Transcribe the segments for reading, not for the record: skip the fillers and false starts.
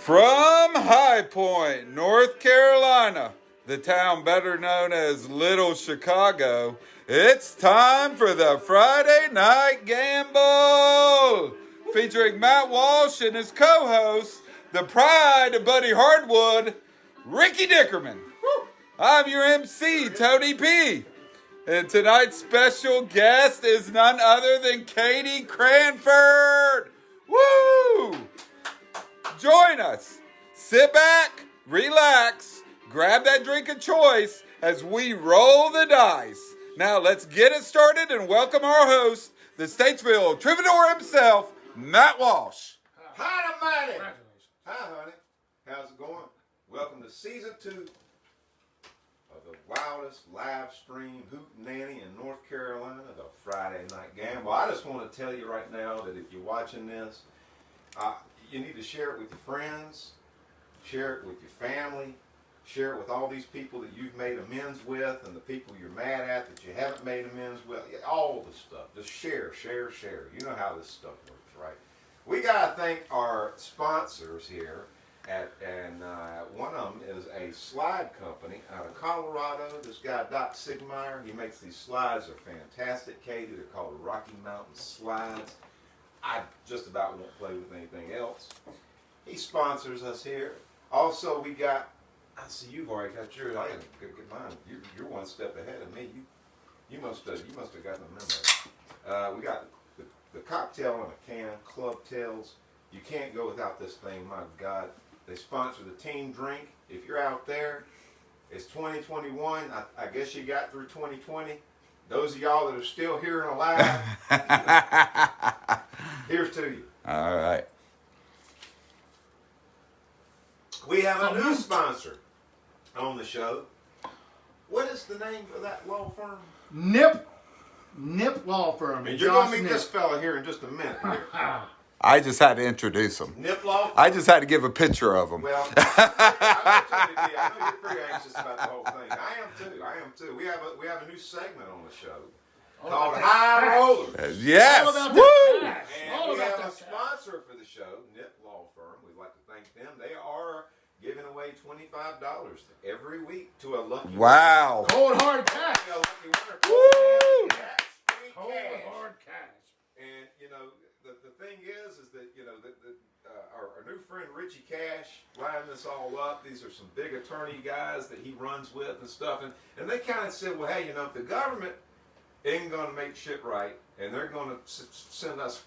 From High Point, North Carolina, the town better known as Little Chicago, it's time for the Friday Night Gamble! Featuring Matt Walsh and his co-host, the pride of Buddy Hardwood, Ricky Dickerman. I'm your MC, Tony P. And tonight's special guest is none other than Katei Cranford. Woo! Join us. Sit back, relax, grab that drink of choice as we roll the dice. Now let's get it started and welcome our host, the Statesville troubadour himself, Matt Walsh. Hi, mighty. Hi, honey. How's it going? Welcome to season 2 of the wildest live stream hootenanny in North Carolina, the Friday Night Gamble. I just want to tell you right now that if you're watching this, you need to share it with your friends, share it with your family, share it with all these people that you've made amends with and the people you're mad at that you haven't made amends with, all the stuff. Just share. You know how this stuff works, right? We got to thank our sponsors here, and one of them is a slide company out of Colorado. This guy, Doc Sigmeyer, he makes these slides. They're fantastic, Katei. They're called the Rocky Mountain Slides. I just about won't play with anything else. He sponsors us here. Also, we got, I see you've already got yours. I gotta get mine. You're one step ahead of me. You must have gotten the memo. We got the cocktail in a can, Club Tails. You can't go without this thing, my God. They sponsor the team drink. If you're out there, it's 2021. I guess you got through 2020. Those of y'all that are still here and alive, here's to you. All right. We have a new sponsor on the show. What is the name of that law firm? Nip Law Firm. And you're going to meet this fella here in just a minute. Here. I just had to introduce him. Nip Law Firm? I just had to give a picture of him. Well, I know you're pretty anxious about the whole thing. I am too. We have a new segment on the show called High Rollers. Yes. Woo! And we have a sponsor for the show, Nip Law Firm. We'd like to thank them. They are giving away $25 every week to a lucky Wow. Cold hard cash. A lucky winner. Woo! Cold hard cash. And the thing is that our new friend Richie Cash lining this all up. These are some big attorney guys that he runs with and stuff, and they kind of said, well, hey, if the government ain't going to make shit right, and they're going to send us,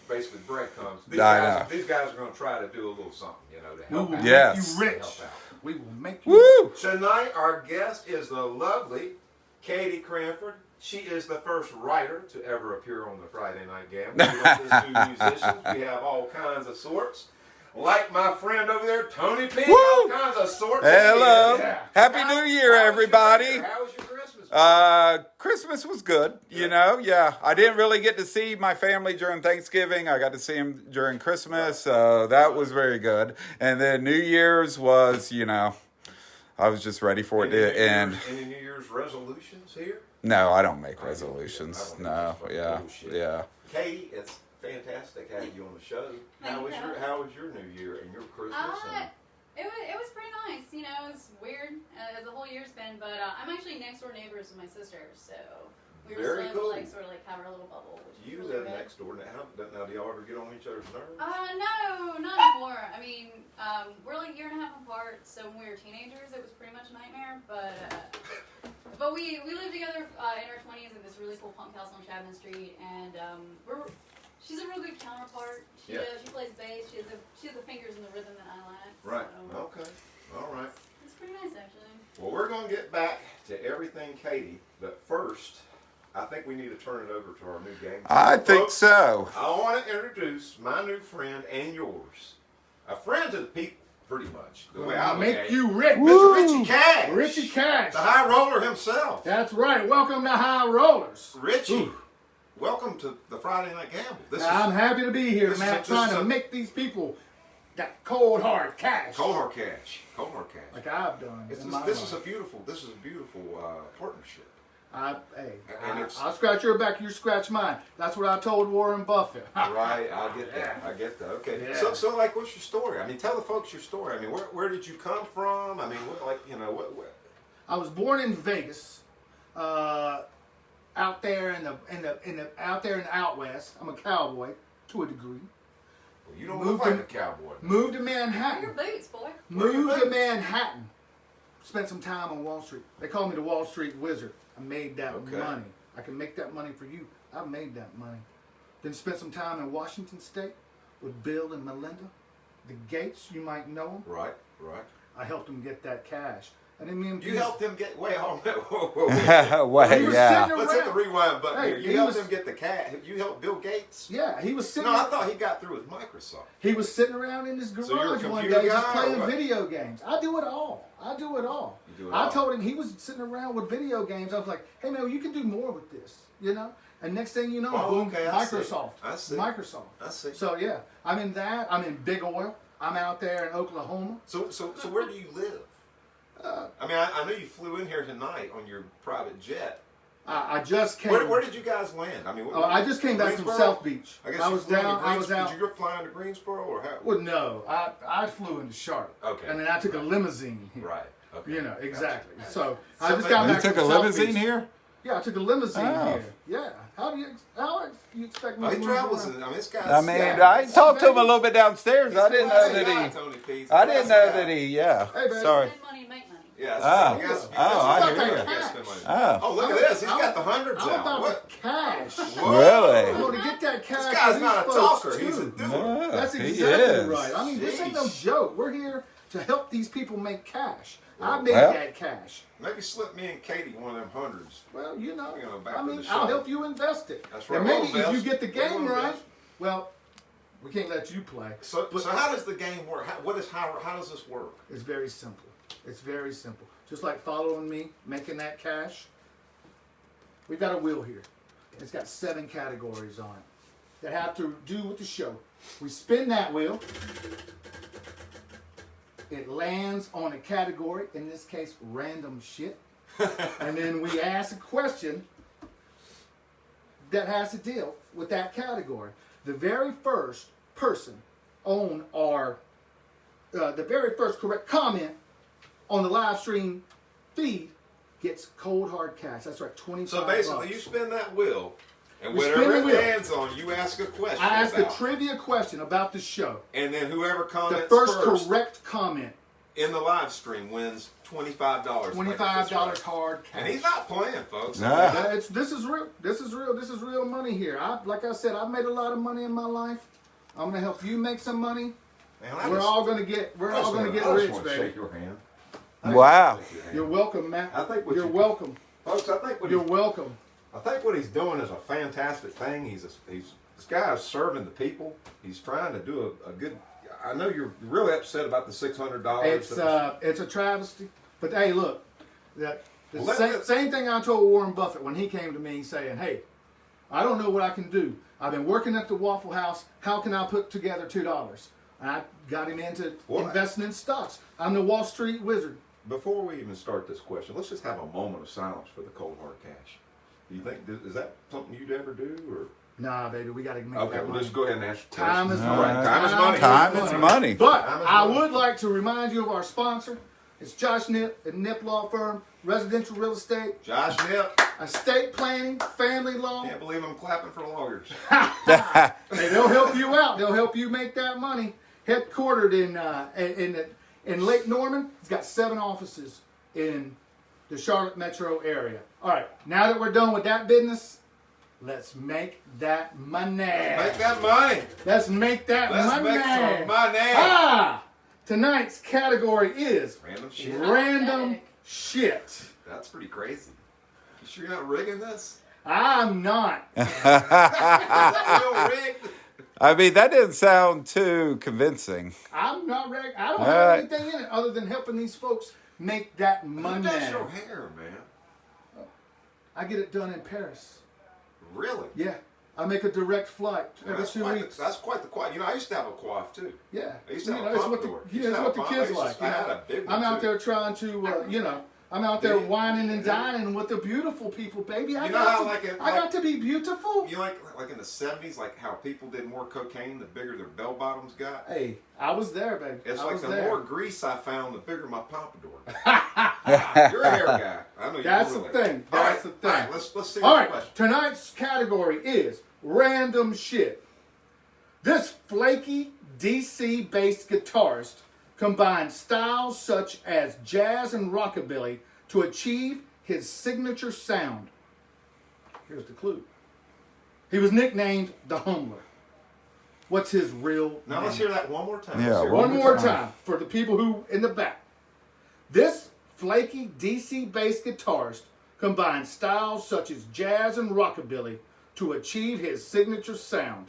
basically breadcrumbs. These guys are going to try to do a little something, to help out. Yes. Make you rich. Help out. We will make you Woo! Tonight, our guest is the lovely Katei Cranford. She is the first writer to ever appear on the Friday Night Gamble. We love this new musicians. We have all kinds of sorts. Like my friend over there, Tony P. Woo! All kinds of sorts. Hello. Yeah. Happy New Year, everybody. How was your Christmas? Christmas was good, yeah. I didn't really get to see my family during Thanksgiving. I got to see them during Christmas, so that was very good. And then New Year's was, I was just ready for it to end. Any New Year's resolutions here? No, I don't make resolutions. No, yeah. Katei, it's fantastic having you on the show. How was your New Year and your Christmas? It was pretty nice. It was weird as the whole year's been, but I'm actually next door neighbors with my sister, so we were Very still cool. sort of have our little bubble. Which You was really live good. next door now. Now, do y'all ever get on each other's nerves? No, not anymore. I mean, we're like a year and a half apart, so when we were teenagers, it was pretty much a nightmare. But we lived together in our 20s in this really cool punk house on Chapman Street, and she's a real good counterpart. She plays bass. She has the fingers and the rhythm that I like. Right. So Okay. All right. it's pretty nice, actually. Well, we're going to get back to everything Katei, but first, I think we need to turn it over to our new game. I think Folks, so. I want to introduce my new friend and yours. A friend to the people, pretty much. The way I look make at you it. rich. Mr. Richie Cash. Richie Cash. The high roller himself. That's right. Welcome to High Rollers. Richie, welcome to the Friday Night Gamble. I'm happy to be here, this man. is Trying to make these people got cold hard cash. Cold hard cash. Like I've done. This is a beautiful partnership. I'll scratch your back, you scratch mine. That's what I told Warren Buffett. Right, I get that. I get that. Okay. Yeah. So like, what's your story? I mean, tell the folks your story. I mean, where did you come from? I mean, what? I was born in Vegas, out there in the out west. I'm a cowboy to a degree. Well, you don't look like a cowboy. Moved to Manhattan. Your boots, boy. Moved to Manhattan. Spent some time on Wall Street. They call me the Wall Street Wizard. I made that money. I can make that money for you. I made that money. Then spent some time in Washington State with Bill and Melinda, the Gates. You might know them. Right. I helped them get that cash. And then me and you helped them get wait. Whoa. Wait, yeah. Let's hit the rewind button here. You helped him get the cash. You helped Bill Gates. Yeah, he was sitting. No, I thought he got through with Microsoft. He was sitting around in his garage one day just playing video games. I do it all. You do it all. I told him he was sitting around with video games. I was like, hey man, you can do more with this, you know. And next thing you know, boom, Microsoft. I see. Microsoft. I see. So yeah, I'm in that. I'm in big oil. I'm out there in Oklahoma. So where do you live? I mean, I know you flew in here tonight on your private jet. I just came. Where did you guys land? I mean, I just came back from South Beach. I was out. Did you fly into Greensboro or how? Well, no, I flew into Charlotte. Okay. And then I took a limousine here. Right. Okay. You know, exactly. Gotcha. So I just got back from South Beach. You took a limousine here? Yeah, I took a limousine here. Yeah. How do you expect me to he travels. I mean, this guy's. I mean, I talked to him a little bit downstairs. I didn't know that he. I didn't know that he. Yeah. Hey, baby. Sorry. Spend money, make money. Yeah. I hear you. Oh, look at this. He's got the hundreds I'm out. about What? the cash. Really? I'm going to get that cash. This guy's not a talker. He's a doer. No, That's he exactly is. right. I mean, this ain't no joke. We're here to help these people make cash. I made Well. that cash. Maybe slip me and Katie one of them hundreds. Well, you know, back I to mean, the I'll show. help you invest it. That's right. And maybe Come on, if you Bess. get the game Come on, right, Bess. well, we can't let you play. So how does the game work? How does this work? It's very simple. It's very simple. Just like following me, making that cash. We've got a wheel here. It's got 7 categories on it that have to do with the show. We spin that wheel. It lands on a category, in this case, random shit. And then we ask a question that has to deal with that category. The very first person on the very first correct comment on the live stream feed gets cold hard cash. That's right, $25. So basically, you spin that wheel, and We spin whatever the it wheel. lands on, you ask a question. I ask about. a trivia question about the show. And then whoever comments The first correct comment, in the live stream wins $25. $25 hard cash. And he's not playing, folks. Nah. This is real. This is real. This is real money here. Like I said, I've made a lot of money in my life. I'm gonna help you make some money. Man, We're all gonna get rich, baby. Shake your hand. Wow. You're welcome, Matt. I think what You're you- welcome. Folks, I think You're welcome. what he's doing is a fantastic thing. This guy is serving the people. He's trying to do a good. I know you're really upset about the $600. It's a travesty. But hey, look, the Well, same thing I told Warren Buffett when he came to me saying, "Hey, I don't know what I can do. I've been working at the Waffle House. How can I put together $2?" And I got him into investing in stocks. I'm the Wall Street Wizard. Before we even start this question, let's just have a moment of silence for the cold hard cash. Do you think is that something you'd ever do, or? Nah, baby, we got to make Okay, that well, money. let's go ahead and ask. Time is All money. right. Time is money. Time is money. But Time is I money. would like to remind you of our sponsor. It's Josh Nip at Nip Law Firm, residential real estate, Josh Nip. estate planning, family law. Can't believe I'm clapping for lawyers. Hey, they'll help you out. They'll help you make that money. Headquartered in Lake Norman. It's got 7 offices in the Charlotte metro area. All right, now that we're done with that business, let's make that money. Make that money. Let's make that Let's money. make some money. Ah! Tonight's category is Random shit. random shit. That's pretty crazy. You sure you're not rigging this? I'm not. Is that real rigged? I mean, that didn't sound too convincing. I'm not ready. I don't All have right. anything in it other than helping these folks make that Who money. does your hair, man? I get it done in Paris. Really? Yeah. I make a direct flight every That's 2 weeks. That's quite the coif. You know, I used to have a coif too. Yeah. I used to have a it's what pompadour. the kids like. I had a big one I'm out too. there trying to, I'm out there whining and dining with the beautiful people, baby. I got to be beautiful. You know, like in the 70s, like how people did more cocaine, the bigger their bell bottoms got. Hey, I was there, baby. It's like the more grease I found, the bigger my pompadour got. You're a hair guy. I know. That's the thing. That's the thing. All right, let's see. All right, tonight's category is random shit. This flaky DC-based guitarist combined styles such as jazz and rockabilly to achieve his signature sound. Here's the clue. He was nicknamed the Humbler. What's his real name? Now let's hear that one more time. Yeah, One more time for the people who in the back. This flaky DC-based guitarist combined styles such as jazz and rockabilly to achieve his signature sound.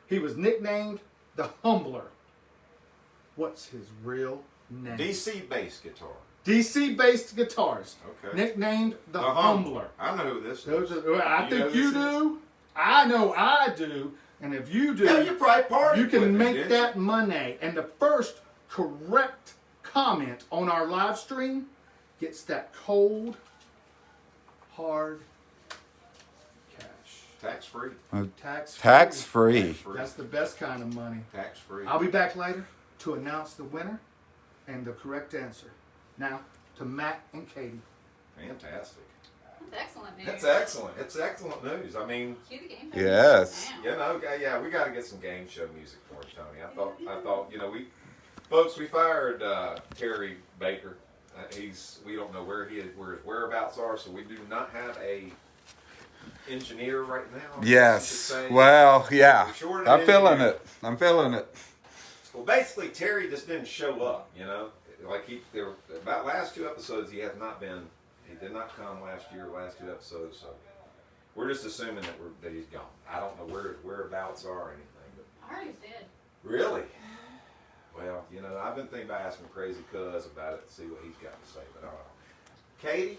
He was nicknamed the Humbler. What's his real name? DC bass guitar. DC-based guitarist. Okay. Nicknamed the Humbler. I know who this is. I think you do. I know I do. And if you do, Yeah, you probably partied you can with make it, that money. And the first correct comment on our live stream gets that cold, hard cash. Tax free. Tax free. That's the best kind of money. Tax free. I'll be back later to announce the winner and the correct answer. Now, to Matt and Katie. Fantastic. That's excellent news. That's excellent. It's excellent news. I mean, Cue the game show Yes. music you know, yeah, we got to get some game show music for us, Tony. I thought, you know, we fired Terry Baker. We don't know where his whereabouts are, so we do not have a engineer right now. Yes. Well, yeah. We're short I'm an feeling engineer. it. I'm feeling it. Well, basically, Terry just didn't show up. You know, like about last two episodes, he has not been. He did not come last two episodes. So we're just assuming that he's gone. I don't know where his whereabouts are or anything. But I heard he was dead. really, well, you know, I've been thinking about asking Crazy Cuz about it to see what he's got to say. But I don't know. Katie,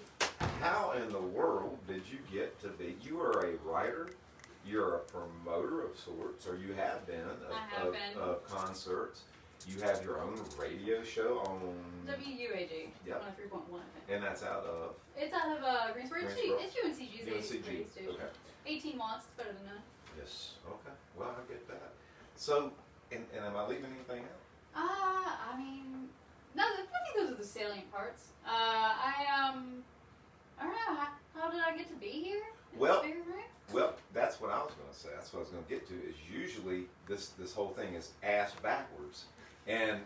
how in the world did you get to be? You are a writer. You're a promoter of sorts, or you have been of concerts. You have your own radio show on WUAG, Yep. 103.1 FM. and that's out of It's out of Greensboro. Greensboro. It's UNCG's UNCG. radio station. Okay. 18 watts, it's better than none. Yes. Okay. Well, I get that. So, and am I leaving anything out? I mean, no, I think those are the salient parts. I don't know, how did I get to be here? Well, that's what I was going to say. That's what I was going to get to. Is usually this whole thing is ass backwards, and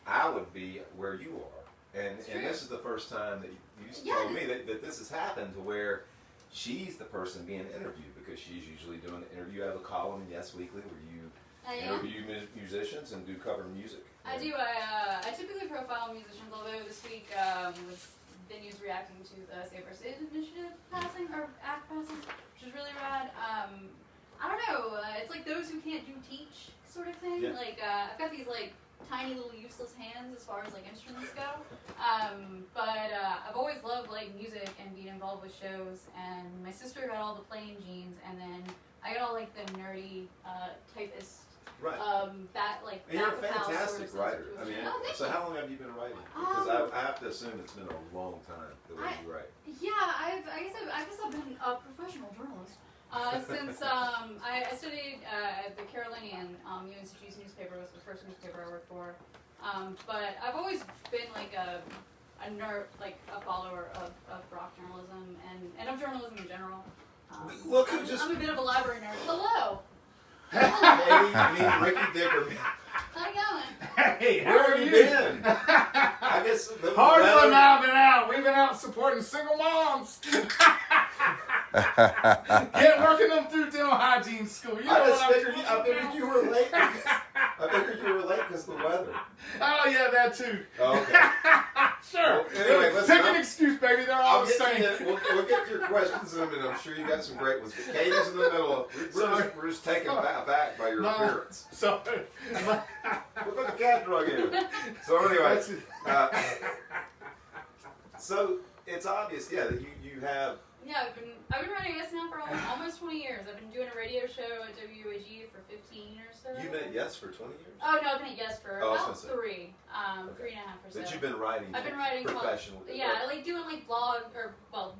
I would be where you are, and this is the first time that you told me that this has happened to where she's the person being interviewed because she's usually doing the interview. You have a column in Yes Weekly where you interview musicians and do cover music. I do. I typically profile musicians, although this week was venues reacting to the Save Our State initiative passing, which is really rad. I don't know. It's like those who can't do teach sort of thing. Yeah. Like I've got these like tiny little useless hands as far as like instruments go. But I've always loved like music and being involved with shows. And my sister got all the playing genes, and then I got all like the nerdy typist. Right. That like. And you're a back of house fantastic sort of writer. I mean, thank so you. how long have you been writing? Because I have to assume it's been a long time the way you write. Yeah, I guess I've been a professional journalist since I studied at the Carolinian. UNCG's newspaper was the first newspaper I worked for. But I've always been like a nerd, like a follower of rock journalism and of journalism in general. Look who just. I'm a bit of a library nerd. Hello. Hey, me and Ricky Dickerman. How you going? Hey, how Where are have you you? been? I guess the Hardo and weather- I have been out. We've been out supporting single moms. Working them through dental hygiene school. You know I what I'm figured talking about. you were late. I figured you were late because of the weather. Oh yeah, that too. Oh, okay. Sure. Well, anyway, listen, Take an excuse, baby. They're all I'll the get same. to we'll get to your questions in a minute. I'm sure you got some great ones. But Katie's in the middle of. We're just taken back by your appearance. Sorry. Look at the cat drug in. So anyway, That's it. so it's obvious, yeah, that you have Yeah, I've been running this now for almost 20 years. I've been doing a radio show at WAG for 15 or so. You've been at Yes for 20 years? Oh no, I've been at Yes for Oh, about 3, 3.5 or so. But you've been writing. I've been writing professionally. Yeah, I like doing like blog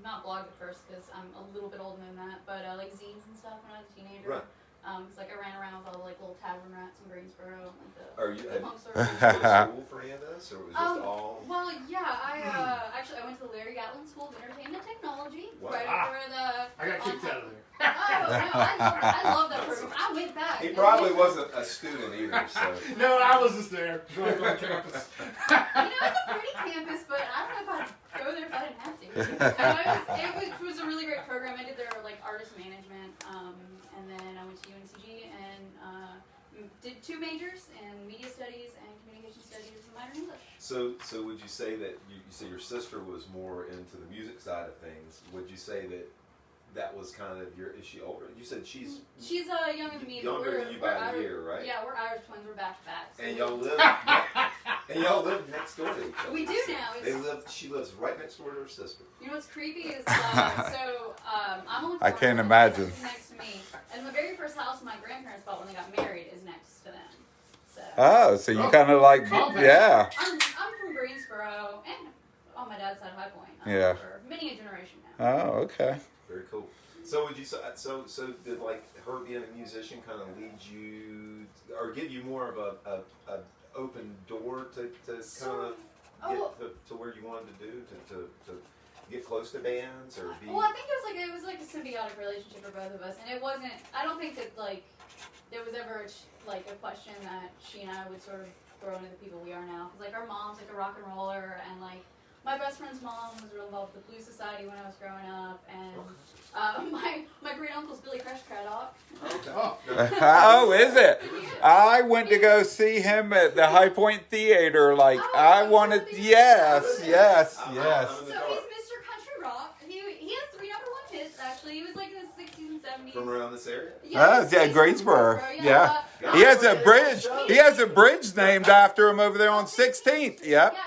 not blog at first because I'm a little bit older than that, but like zines and stuff when I was a teenager. Right. Cause like I ran around with all the like little tavern rats in Greensboro and like the punk Did you go to school for any of this, or was it just all? Well, yeah, I actually I went to the Larry Gatlin School of Entertainment Technology. Wow. Right over the. I got kicked out of there. Oh no, I love that program. I went back. He probably wasn't a student either, so. No, I was just there, drunk on campus. It's a pretty campus, but I don't know if I'd go there if I didn't have to. It was a really great program. I did their like artist management, and then I went to UNCG and did 2 majors in media studies and communication studies and minor in English. So would you say that you say your sister was more into the music side of things? Would you say that was kind of your? Is she older? You said she's younger than me. Younger than you by a year, right? Yeah, we're Irish twins. We're back to back. So and y'all live next door to each other. We do now. She lives right next door to her sister. You know what's creepy is I'm on the I can't imagine. next to me, and the very first house my grandparents bought when they got married is next to them. So. Oh, so you kind of like, yeah. I'm from Greensboro and on my dad's side of High Point. Yeah. For many a generation now. Oh, okay. Very cool. So would you so did like her being a musician kind of lead you or give you more of a open door to kind of get to where you wanted to do to get close to bands or be? Well, I think it was like a symbiotic relationship for both of us, and it wasn't. I don't think that like there was ever like a question that she and I would sort of grow into the people we are now. Because like our mom's like a rock and roller, and like my best friend's mom was real involved with the Blues Society when I was growing up, and my great uncle's Billy Crash Craddock. Okay. Oh, is it? I went to go see him at the High Point Theater. Like I wanted, yes. So he's Mr. Country Rock. He has 3 #1 hits actually. He was like in the 60s and 70s. From around this area? Yeah, Greensboro. Yeah. He has a bridge. He has a bridge named after him over there on 16th. Yep. Yeah,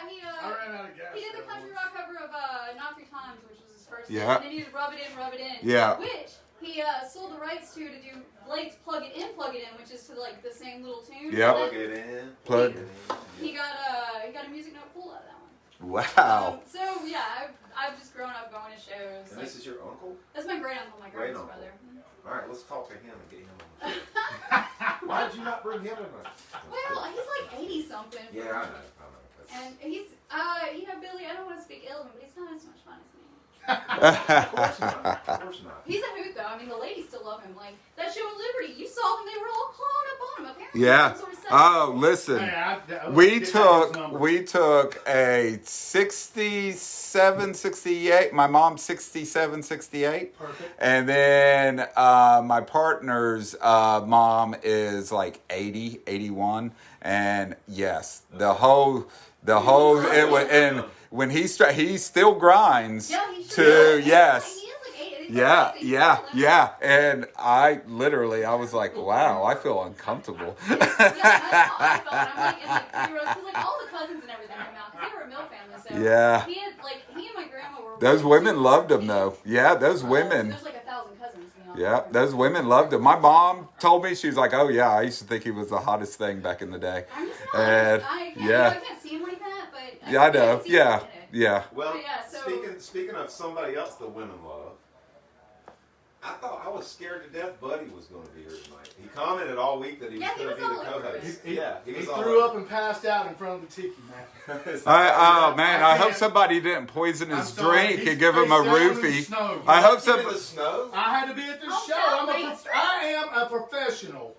I ran out of gas. he did the country rock cover of Not 3 Times, which was his first Yeah. hit. And then he did Rub It In, Yeah. which he sold the rights to do Blade's Plug It In, which is to like the same little tune. Yep. Plug it in. Plug. He got a music note pull out of that one. Wow. So yeah, I've just grown up going to shows. And this is your uncle? That's my great uncle, my Great grandma's uncle. brother. All right, let's talk to him and get him on the show. Why did you not bring him in? Well, he's like 80 something. Yeah, I know. And he's, Billy, I don't want to speak ill of him, but he's not as much fun as me. Of course not. Of course not. He's a hoot, though. I mean, the ladies still love him. Like, that show in Liberty, you saw them, they were all clawing up on him, apparently. Yeah. Sort of Oh, listen. We We took a 67, 68. My mom's 67, 68. Perfect. And then my partner's mom is like 80, 81. And yes, the whole it was, and when he still grinds Yeah, he to sure is. yes. He is like 80. Yeah. And I was like, wow, I feel uncomfortable. Yeah, that's how I felt. I'm like, in like 3 rows, because like all the cousins and everything came out, because they were a mill family, so Yeah. he and my grandma were Those really women super loved him close. though. Yeah, those So women. there's like 1,000 cousins, Yeah, those women loved him. My mom told me, she was like, oh yeah, I used to think he was the hottest thing back in the day. I'm just not. And I can't see him like that, but yeah, I know. can see him Yeah, like it. yeah. Well, But yeah, so- speaking of somebody else the women love, I thought I was scared to death Buddy was going to be here tonight. He commented all week that he was Yeah, he going to was be the all over co-host. it. He He was all threw over up and passed out in front of the tiki, man. it. I hope somebody didn't poison I'm his sorry, drink he's and give him a face down in the roofie. snow. I hope You in the somebody. snow? I had to be at this Oh, show. I am a professional.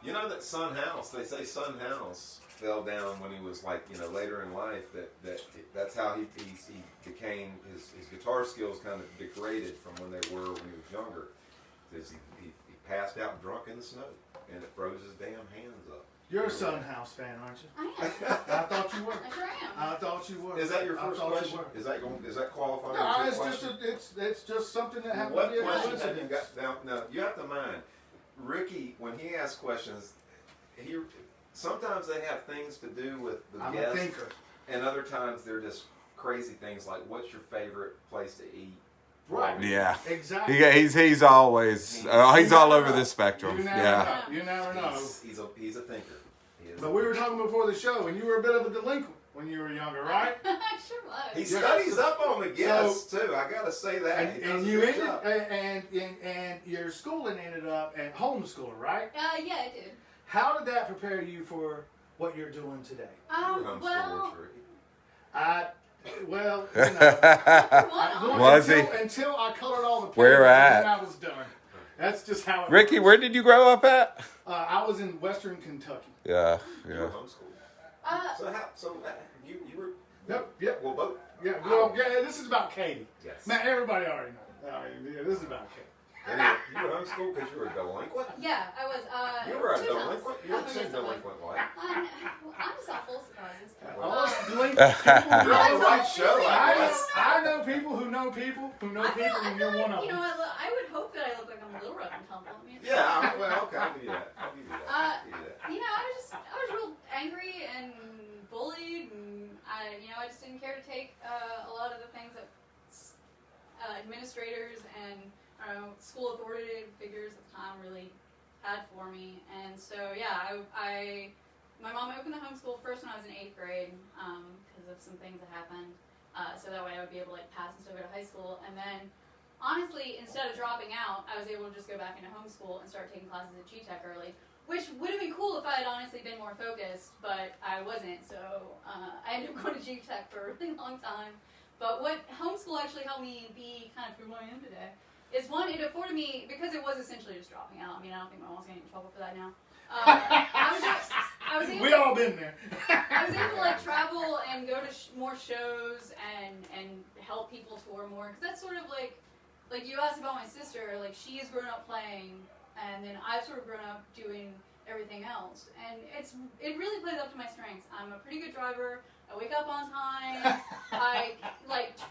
You know that Son House, they say Son House fell down when he was like, later in life, that's how he became, his guitar skills kind of degraded from when they were when he was younger. Because he passed out drunk in the snow and it froze his damn hands up. You're a Sun House fan, aren't you? I am. I thought you were. I sure am. I thought you were. Is that your I first thought you question? were. Is that qualifying? No, as it's your just question? it's just something that happened What to be a question have you coincidence. got? Now, you have to mind, Ricky, when he asks questions, sometimes they have things to do with the I'm a guest, thinker. and other times they're just crazy things like, what's your favorite place to eat Right. Yeah. Exactly. He's always he's all over the spectrum. You never Yeah. know. You never know. He's a thinker. He is But we were talking before the show, and you were a bit of a delinquent when you were younger, right? I sure was. He studies up on the guests too. I gotta say that. He does And a you good ended, job. and your schooling ended up at homeschooler, right? Yeah, I did. How did that prepare you for what you're doing today? Well, Well, you know, Was he? Until I colored all the papers, Where at? and then I was done. That's just how it Ricky, works. where did you grow up at? I was in Western Kentucky. Yeah. You were homeschooled. So you were. Yep. Well, both. Yeah, well, yeah, this is about Katei. Yes. Man, everybody already knows. I mean, yeah, this is about Katei. You were homeschooled because you were a delinquent. yeah, I was. You were a 2 times. delinquent. You Oh, didn't seem yes, I was. delinquent like. I'm just not full surprises. All us delinquent people, You're on the right show, I guess. I know people who know people who know people, I and feel you're one like, of you them. know, I would hope that I look like I'm a little rough and tumble. I mean, Yeah. Well, okay. I'll give you that. I'll give you that. I'll give you that. You know, I was real angry and bullied, and I just didn't care to take a lot of the things that administrators and school authoritative figures at the time really had for me. And so, yeah, my mom opened the homeschool first when I was in 8th grade because of some things that happened. So that way I would be able to pass and still go to high school. And then, honestly, instead of dropping out, I was able to just go back into homeschool and start taking classes at GTech early, which would have been cool if I had honestly been more focused, but I wasn't. So I ended up going to GTech for a really long time. But what homeschool actually helped me be kind of who I am today is, one, it afforded me, because it was essentially just dropping out. I mean, I don't think my mom's going to get in trouble for that now. I was able We all been there. I was able to like travel and go to more shows and help people tour more, because that's sort of like you asked about my sister. Like, she has grown up playing, and then I've sort of grown up doing everything else, and it really plays up to my strengths. I'm a pretty good driver. I wake up on time. I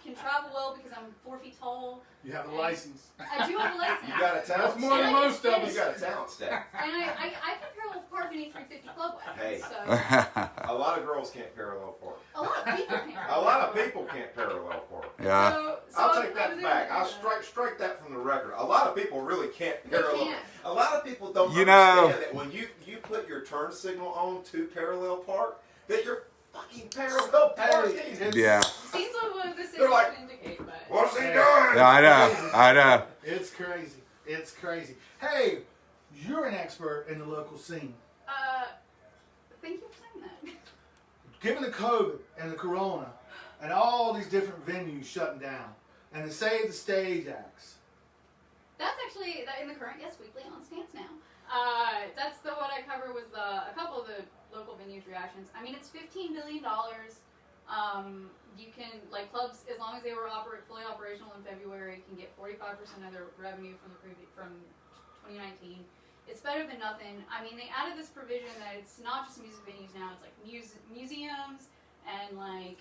can travel well because I'm 4 feet tall. You have a license. I do have a license. You got a talent. That's more than most of us. You got a talent stack. And I can parallel park any 350 club wagon. Hey. So A lot of girls can't parallel park. a lot of people can. A lot of people can't parallel park. Yeah. So I'll I take was that able back. to do I'll that. strike that from the record. A lot of people really can't parallel. can't. A lot of people don't You know- understand that when you put your turn signal on to parallel park, that you're fucking parallel parking. Yeah. Seems like what this They're like, would indicate, but What's he doing? Yeah, I know. It's crazy. It's crazy. Hey, you're an expert in the local scene. thank you for saying that. Given the COVID and the Corona and all these different venues shutting down and the Save the Stage acts, That's actually in the current Yes Weekly on Stance now. That's what I cover was a couple of the local venues reactions. I mean, it's $15 billion. You can, like, clubs, as long as they were fully operational in February, can get 45% of their revenue from 2019. It's better than nothing. I mean, they added this provision that it's not just music venues now. It's like museums and like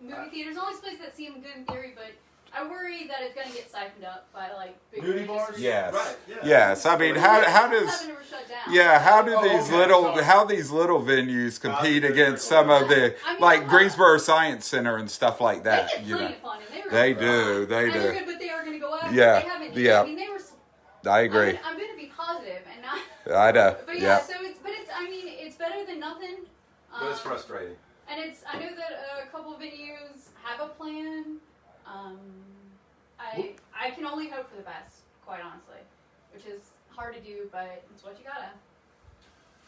movie theaters. All these places that seem good in theory, but I worry that it's going to get siphoned up by like big Booty religious bars? Yes. Right, yeah. Yes. I mean, how does Haven't ever shut down. how do Oh, these okay, little sorry. these little venues compete Positive against critical some of the I mean, like I'm not- Greensboro Science Center and stuff like They that? get You plenty know, of fun, and they were they do. They and they're do. good, but they are going to go after. Yeah, They haven't. yeah. I mean, they were. I agree. I'm going to be positive and not. I know. But Yeah. yeah, so it's I mean, it's better than nothing. But it's frustrating. And I know that a couple of venues have a plan. I can only hope for the best, quite honestly, which is hard to do, but it's what you gotta.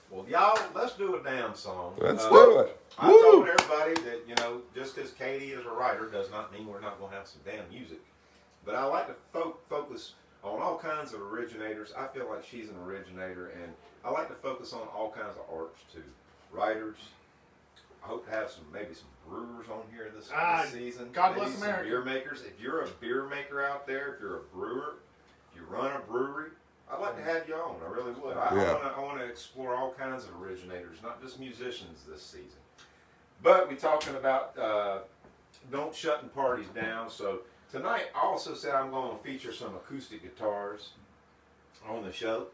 Well, y'all, let's do a damn song. Let's do it. I Woo! told everybody that, just because Katei is a writer does not mean we're not going to have some damn music. But I like to focus on all kinds of originators. I feel like she's an originator, and I like to focus on all kinds of artists too. Writers. I hope to have maybe some brewers on here this season. God Maybe bless some America. beer makers. If you're a beer maker out there, if you're a brewer, if you run a brewery, I'd like to have you on. I really would. I want to explore all kinds of originators, not just musicians this season. But we're talking about don't shutting parties down. So tonight, I also said I'm going to feature some acoustic guitars on the show.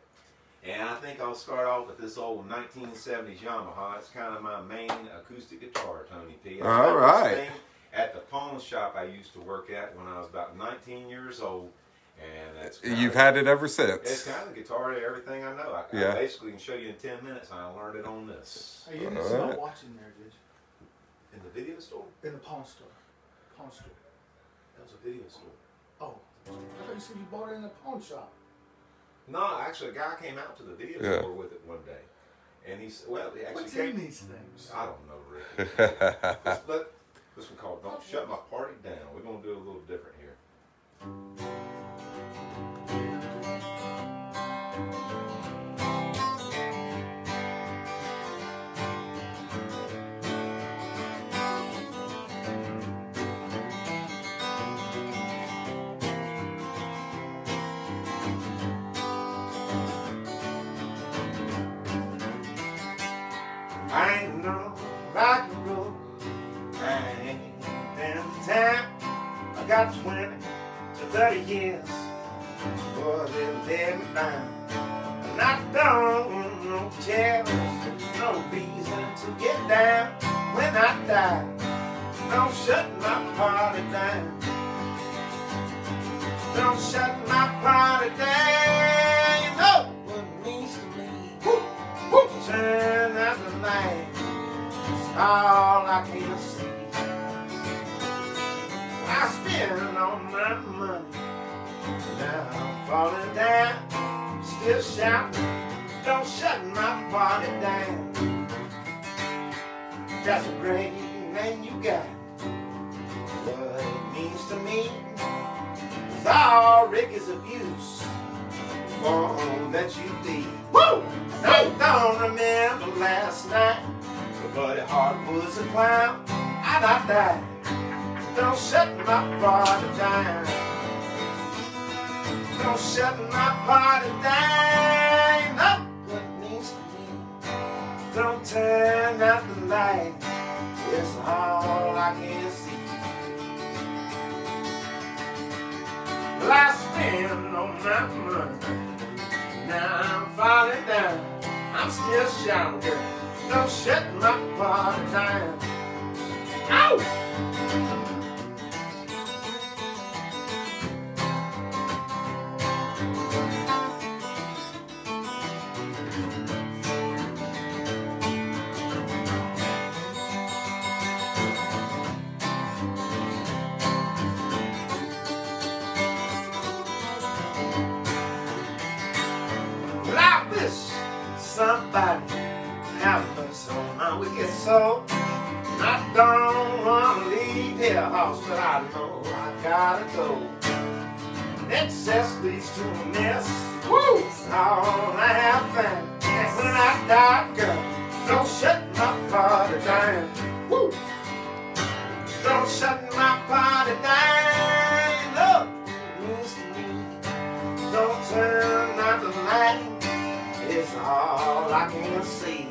And I think I'll start off with this old 1970s Yamaha. It's kind of my main acoustic guitar, Tony P. All right. At the Pawn the shop I used to work at when I was about 19 years old. And that's You've had it ever It's since. kind of guitar to everything I know. I basically can show you in 10 minutes. I learned it on this. Hey, you didn't see my watch in there, did you? In the video store? In the pawn store. Pawn store. That was a video store. Oh, I thought you said you bought it in the pawn shop. No, actually, a guy came out to the video store with it one day. And he said, well, he actually What's came. in these things? I don't know, Rick. This one called Don't Shut My Party Down. We're going to do it a little different here. I ain't no rock and roll. I ain't been to town. I got 20 to 30 years before they let me down. And I don't tell no reason to get down when I die. Don't shut my party down. Don't shut my party down. You know what it means to me. Turn out the light. It's all I can see. I spend all my money. Now I'm falling down. Still shouting. Don't shut my party down. That's a great name you got. What it means to me is all Ricky's abuse. Won't let you be. Woo! I don't remember last night. But Buddy Hardwood's a clown. And I died. Don't shut my party down. Don't shut my party down. No, what it means to me. Don't turn out the light. It's all I can see. Well, I spend all my money. Now I'm falling down. I'm still shouting, girl. Don't shut my party down. Ow! Somebody have mercy on my wicked soul. I don't want to leave here, house, but I know I gotta go. Excess leads to a mess. Woo! It's all I have found. And when I die, girl, don't shut my party down. Woo! Don't shut my party down. Look, it means to me. Don't turn out the light. It's all I can see.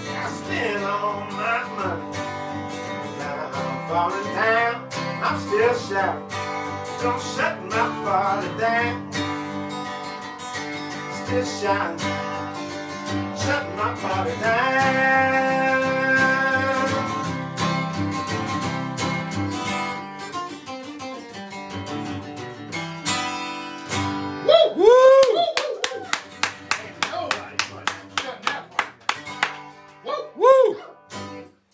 I spend all my money. Now I'm falling down. I'm still shouting. Don't shut my party down. Still shouting. Shut my party down.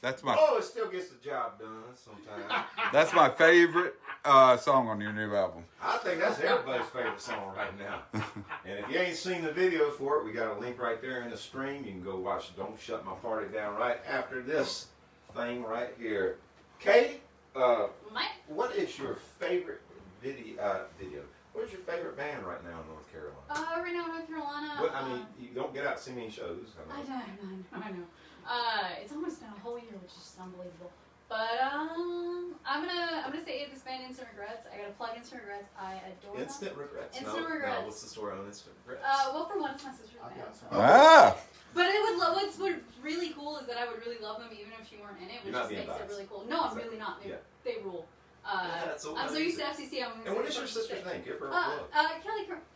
That's my. Oh, it still gets the job done sometimes. That's my favorite song on your new album. I think that's everybody's favorite song right now. And if you ain't seen the video for it, we got a link right there in the stream. You can go watch Don't Shut My Party Down right after this thing right here. Katie, what is your favorite video? What is your favorite band right now in North Carolina? Right now in North Carolina. What, I mean, you don't get out to see many shows. I know. It's almost been a whole year, which is just unbelievable. But I'm gonna say this band, Instant Regrets. I gotta plug Instant Regrets. I adore them. Instant Regrets. Instant Regrets. No, what's the story on Instant Regrets? Well, for one, it's my sister's band. Ah! But what's really cool is that I would really love them even if she weren't in it, which just makes it really cool. No, I'm really not. They rule. I'm so used to FCC. And what is your sister's name? Give her a plug.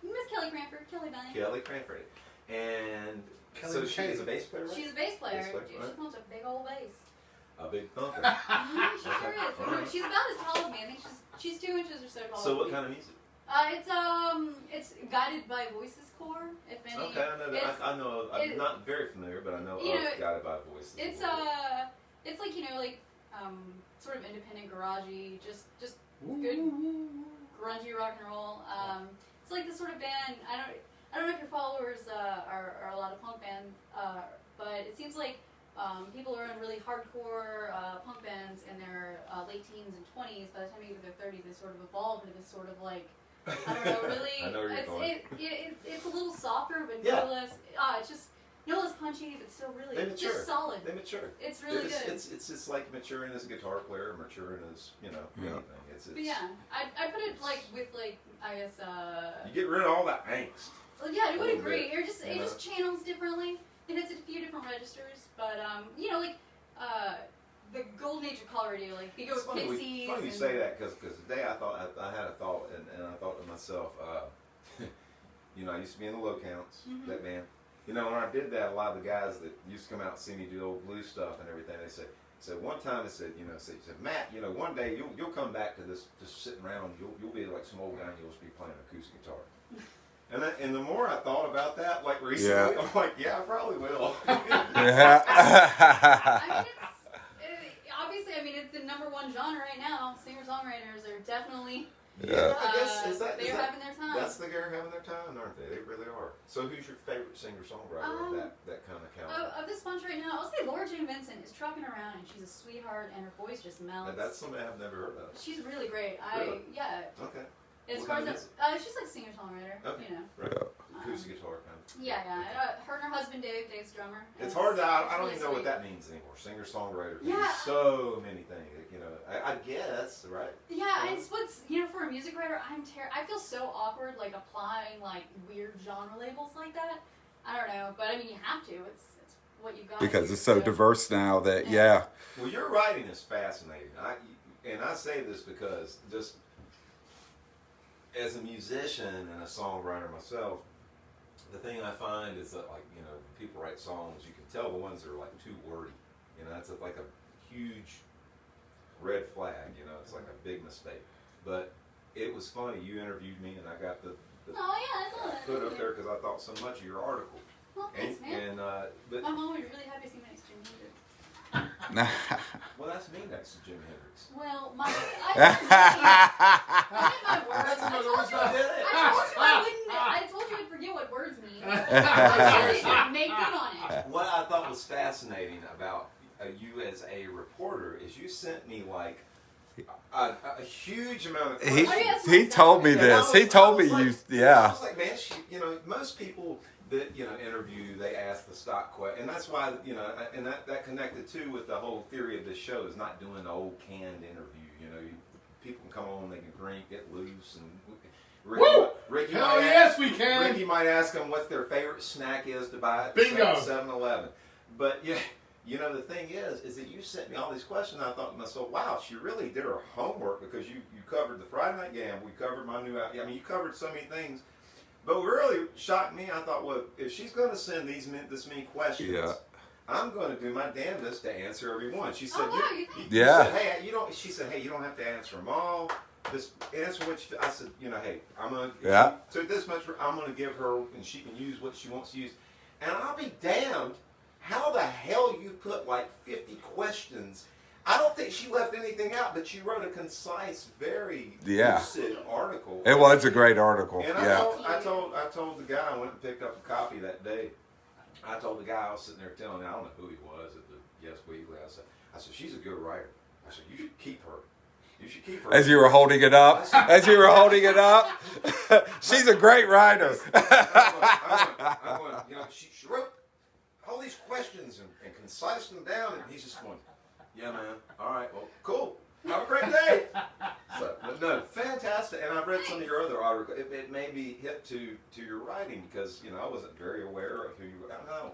Miss Kelly Cranford. Kelly Valiant. Kelly Cranford. And so she is a bass player, right? She's a bass player. Bass player, She pumps a big old bass. A big thumper. She sure is. Alright. She's about as tall as me. I think she's 2 inches or so tall. So what kind of music? It's guided by voices core. If any. Okay, I know that. I know. I'm not very familiar, but I know of Guided by Voices. It's like sort of independent garagey, just good grungy rock and roll. It's like the sort of band. I don't know if your followers are a lot of punk bands, but it seems like people who are in really hardcore punk bands in their late teens and 20s, by the time they get to their 30s, they sort of evolve into this sort of like, I don't know, really. I know where you're going. It's a little softer, but Yeah. no less. It's just no less punchy, but still really just solid. They mature. It's really good. It's just like maturing as a guitar player, maturing as anything. But yeah, I put it like with I guess. You get rid of all that angst. Well, yeah, I would little agree. bit, It just channels differently. It hits a few different registers, but the golden age of call radio, like you go It's with funny Pixies. you say that because today I thought I had a thought and I thought to myself, I used to be in the Low Counts, that band. When I did that, a lot of the guys that used to come out and see me do old blues stuff and everything, they said one time they said, Matt, one day you'll come back to this, just sitting around, you'll be like some old guy and you'll just be playing acoustic guitar. And the more I thought about that, like recently, I'm like, yeah, I probably will. Obviously, it's the number one genre right now. Singer-songwriters are definitely. Yeah, I guess they're having their time. They're having their time, aren't they? They really are. So, who's your favorite singer-songwriter of that kind of caliber? Of this bunch right now, I'll say Laura Jane Vincent is trucking around, and she's a sweetheart, and her voice just melts. And that's something I've never heard of. She's really great. Really? Okay. As What far kind as of she's like singer-songwriter. Okay. Right. Acoustic guitar kind of. Yeah. Her and her husband Dave's drummer. It's hard to. I don't really even know what sweet. that means anymore. Singer-songwriter can Yeah. be so many things. I guess, right? Yeah, it's what's for a music writer, I feel so awkward like applying like weird genre labels like that. I don't know, but you have to. It's what you got. Because it's so diverse now that Well, your writing is fascinating. I say this because just as a musician and a songwriter myself, the thing I find is that people write songs, you can tell the ones that are like too wordy. That's like a huge red flag. It's like a big mistake. But it was funny. You interviewed me, and I got the Oh yeah, that's all. put up there because I thought so much of your article. Well, thanks, man. But I'm always really happy to see my next Jim Hendrix. well, that's me next to Jim Hendrix. Well, I did my words. That's another reason I did it. I told you I'd forget what words mean. I make them on it. What I thought was fascinating about you as a reporter is you sent me like a huge amount of questions. he told me this. He told me I you. was like, man, most people that interview, they ask the stock question, and that's why and that connected too with the whole theory of this show is not doing the old canned interview. People can come on, they can drink, get loose, and Ricky Hell yes, we can. Ricky might ask them what their favorite snack is to buy at Bingo. 7-Eleven. But the thing is that you sent me all these questions. And I thought to myself, wow, she really did her homework because you covered the Friday Night Gamble, we covered my new album. You covered so many things. But what really shocked me, I thought, well, if she's going to send this many questions, I'm going to do my damnedest to answer every one. She said, She said, hey, you don't have to answer them all. Just answer what I said, hey, I'm going to, so this much, I'm going to give her, and she can use what she wants to use. And I'll be damned, how the hell you put like 50 questions. I don't think she left anything out, but she wrote a concise, very lucid article. It was a great article. And I told the guy, I went and picked up a copy that day. I told the guy I was sitting there telling him, I don't know who he was at the Yes Weekly. I said, she's a good writer. I said, you should keep her. You should keep her. As you were holding it up. She's a great writer. She wrote all these questions and concised them down, and he's just going, yeah, man. All right, well, cool. Have a great day. But no, fantastic. And I've read some of your other articles. It made me hip to your writing because I wasn't very aware of who you were. I know.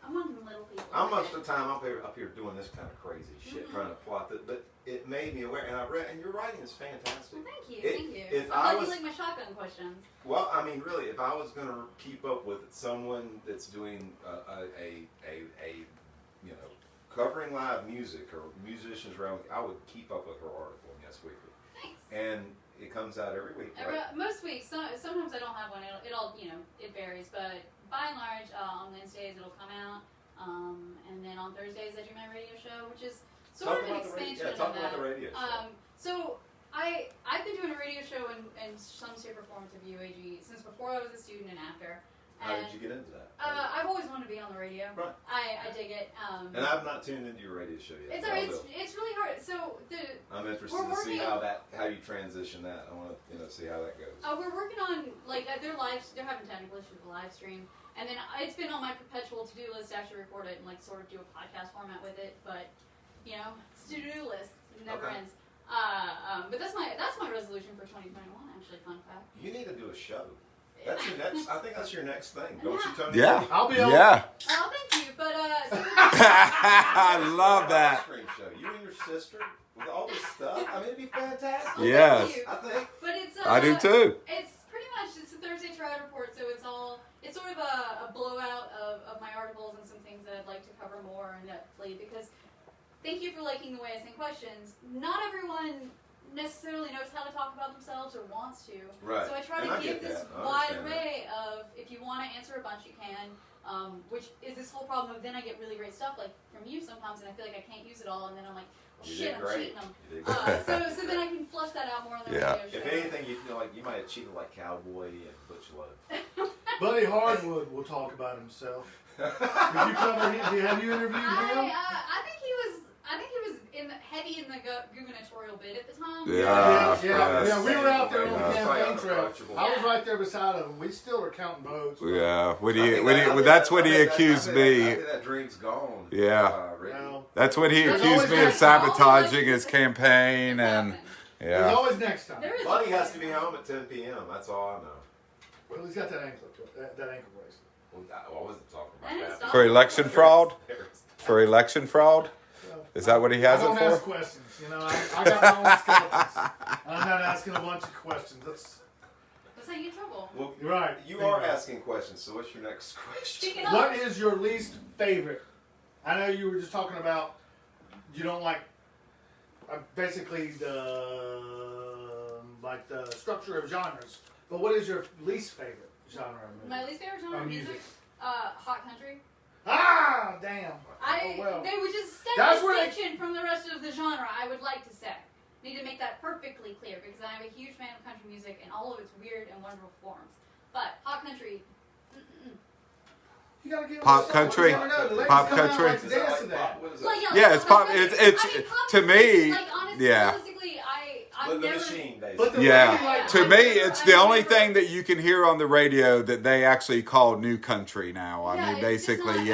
I'm one of the little people. I'm most of the time up here doing this kind of crazy shit, trying to plot it. But it made me aware, and I read, and your writing is fantastic. Well, thank you. If I'm I glad was, you like my shotgun questions. Well, really, if I was going to keep up with someone that's doing a you know, covering live music or musicians around, I would keep up with her article in Yes Weekly. Thanks. And it comes out every week, right? Most weeks. Sometimes I don't have one. It'll you know, it varies, but by and large, on Wednesdays it'll come out, and then on Thursdays I do my radio show, which is sort of an expansion of that. Talk about the radio show. So I've been doing a radio show in some shape or form with WAG since before I was a student and after. How did you get into that? I've always wanted to be on the radio. Right. I dig it. And I've not tuned into your radio show yet. It's really hard. So I'm interested to see how you transition that. I want to see how that goes. We're working on they're having technical issues with the live stream, and then it's been on my perpetual to-do list to actually record it and sort of do a podcast format with it. But it's a to-do list. It never ends. But that's my resolution for 2021. Actually, fun fact. You need to do a show. That's your next. I think that's your next thing. Don't you, Tony? Yeah. I'll be on. Yeah. Oh, thank you. But I love that. Ice cream show. You and your sister with all this stuff. I mean, it'd be fantastic. Yes. Thank you. I think. But it's I do too. It's pretty much a Thursday Triad Report, so it's sort of a blowout of my articles and some things that I'd like to cover more in depthly, because thank you for liking the way I sing questions. Not everyone necessarily knows how to talk about themselves or wants to. Right. So I try to give this wide array of, if you want to answer a bunch, you can. Which is this whole problem of then I get really great stuff from you sometimes, and I feel like I can't use it all, and then I'm like, shit, I'm cheating them. So then I can flush that out more on the radio show. If anything, you feel like you might have cheated like Cowboy and Butch Love. Buddy Hardwood will talk about himself. Did you cover him? Have you interviewed him? I think he was heavy in the gubernatorial bid at the time. Yeah. We were out there on the campaign trail. I was right there beside him. We still were counting votes. Yeah. That's when he accused me. That drink's gone. Yeah. That's when he accused me of sabotaging his campaign, and There's always next time. Buddy has to be home at 10 p.m. That's all I know. Well, he's got that ankle bracelet. Well, I wasn't talking about that. For election fraud? For election fraud? Is that what he has it I don't for? ask questions. I got my own skeletons. I'm not asking a bunch of questions. That's how you get in trouble. Well, You're right. You are asking questions, so what's your next question? What is your least favorite? I know you were just talking about you don't like basically the structure of genres. But what is your least favorite genre of music? My least favorite genre of music? Hot country. Ah, damn. They would just step distinction from the rest of the genre, I would like to say. Need to make that perfectly clear, because I am a huge fan of country music and all of its weird and wonderful forms. But hot country, you gotta give pop country, pop country. Yeah, it's pop. It's to me. Yeah. The machine, basically. To me, it's the only thing that you can hear on the radio that they actually call new country now. I mean, basically,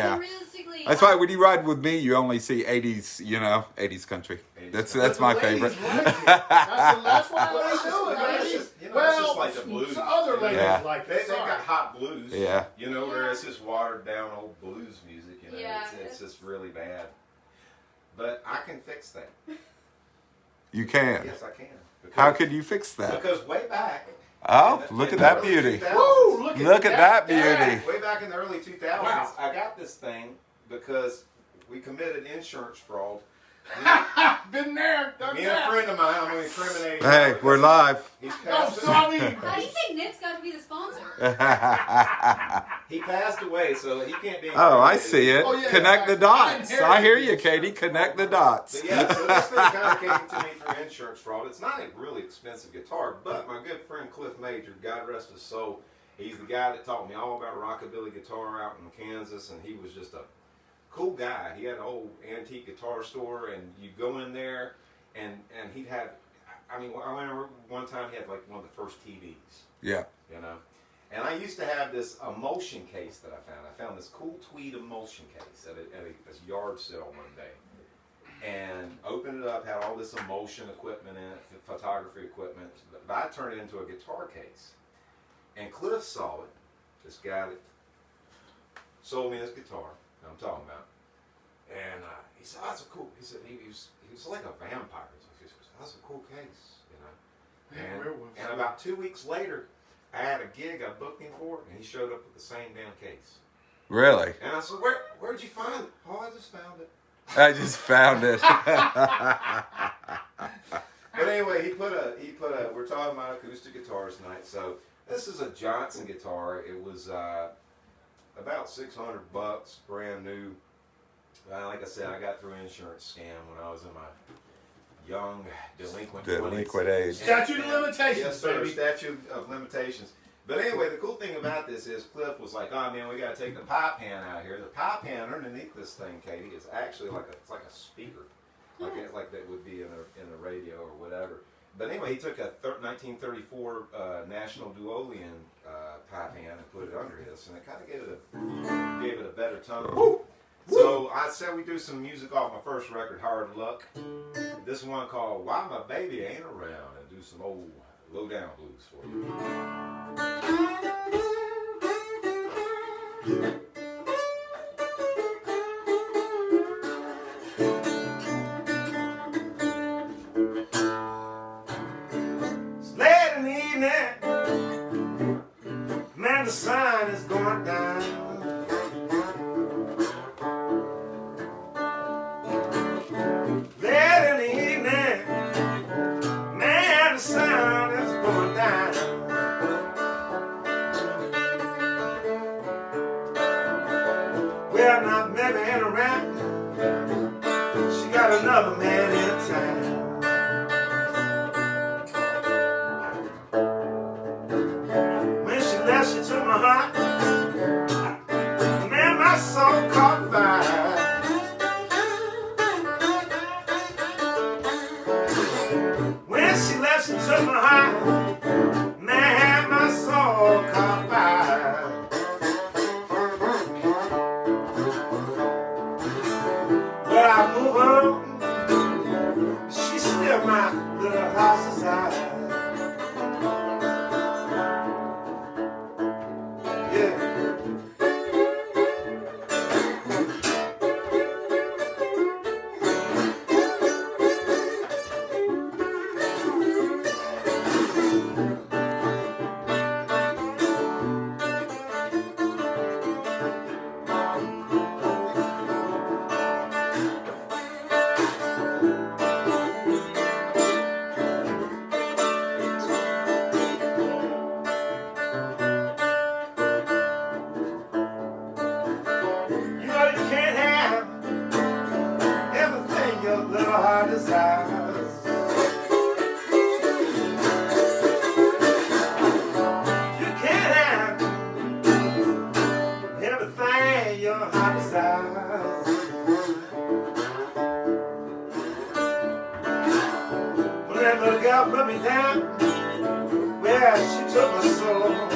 That's why when you ride with me, you only see 80s, 80s country. That's my favorite. That's why they do it. It's just like the blues. Other ladies like they've got hot blues. Yeah. Where it's just watered down old blues music. It's just really bad. But I can fix that. You can. Yes, I can. How could you fix that? Because way back. Oh, look at that beauty. Woo, look at that beauty. Way back in the early 2000s, I got this thing because we committed insurance fraud. Been there, done Me and a friend of mine, I'm going to incriminate him. Hey, we're live. He's passed How do you think Nick's got to be the sponsor? He passed away, so he can't be. Oh, I see it. Oh, yeah, Connect the dots. I hear you, Katie. Connect the dots. But yeah, so this thing kind of came to me through insurance fraud. It's not a really expensive guitar, but my good friend Cliff Major, God rest his soul, he's the guy that taught me all about rockabilly guitar out in Kansas, and he was just a cool guy. He had an old antique guitar store, and you go in there, and he'd have. I remember one time he had like one of the first TVs. Yeah. And I used to have this emulsion case that I found. I found this cool tweed emulsion case at a yard sale one day. And opened it up, had all this emulsion equipment in it, photography equipment. But I turned it into a guitar case. And Cliff saw it, this guy that sold me this guitar that I'm talking about. And he said, that's a cool, he said, he was like a vampire. He said, that's a cool case, And about 2 weeks later, I had a gig I booked him for, and he showed up with the same damn case. Really? And I said, where'd you find it? Oh, I just found it. I just found it. But anyway, he put a. We're talking about acoustic guitars tonight. So this is a Johnson guitar. It was about $600, brand new. Like I said, I got through an insurance scam when I was in my young delinquent 20s. Age. Statute of limitations, Yes, sir. baby. Statute of limitations. But anyway, the cool thing about this is Cliff was like, "Oh man, we got to take the pipe hand out here." The pipe hand underneath this thing, Katie, is actually it's like a speaker, like that would be in a radio or whatever. But anyway, he took a 1934 National Duolian pipe hand and put it under his, and it kind of gave it a better tone. Woo! So I said we do some music off my first record, Hard Luck. This one called Why My Baby Ain't Around, and do some old low down blues for you. It's late in the evening, man, the sun is going down. Late in the evening, man, the sun is going down. Well, my baby ain't around. She got another man in town. When she left, she took my heart. Man, my soul caught fire. When she left, she took my heart. Man, my soul caught fire. But I move on. She's still my little house desire. Yeah. You know you can't have everything your little heart desires. You can't have everything your heart desires. When that little girl put me down, well, she took my soul away.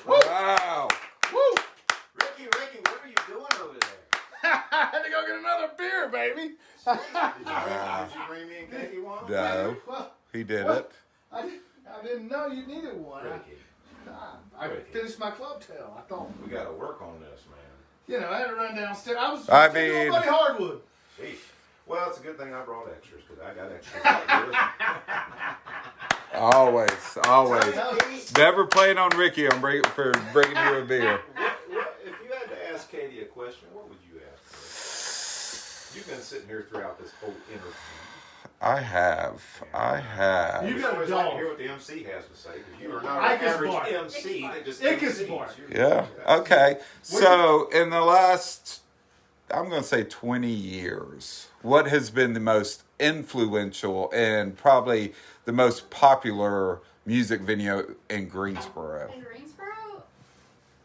Wow. Woo! Ricky, what are you doing over there? I had to go get another beer, baby. Did you bring me and Katie one? No, Well, he did well, it. I didn't know you needed one. Ricky, I finished my club tail. I thought, we got to work on this, man. you know, I had to run downstairs. I was I taking mean- Buddy Hardwood. Sheesh. Well, it's a good thing I brought extras because I got extras. Always. Never playing on Ricky for bringing you a beer. If you had to ask Katie a question, what would you ask her? You've been sitting here throughout this whole interview. I have. You We got a always like to dog. hear what the MC has to say because you are not I an can average smart. MC that just I can MCs. smart. Yeah. Okay. So in the last, I'm going to say 20 years, what has been the most influential and probably the most popular music video in Greensboro? In Greensboro,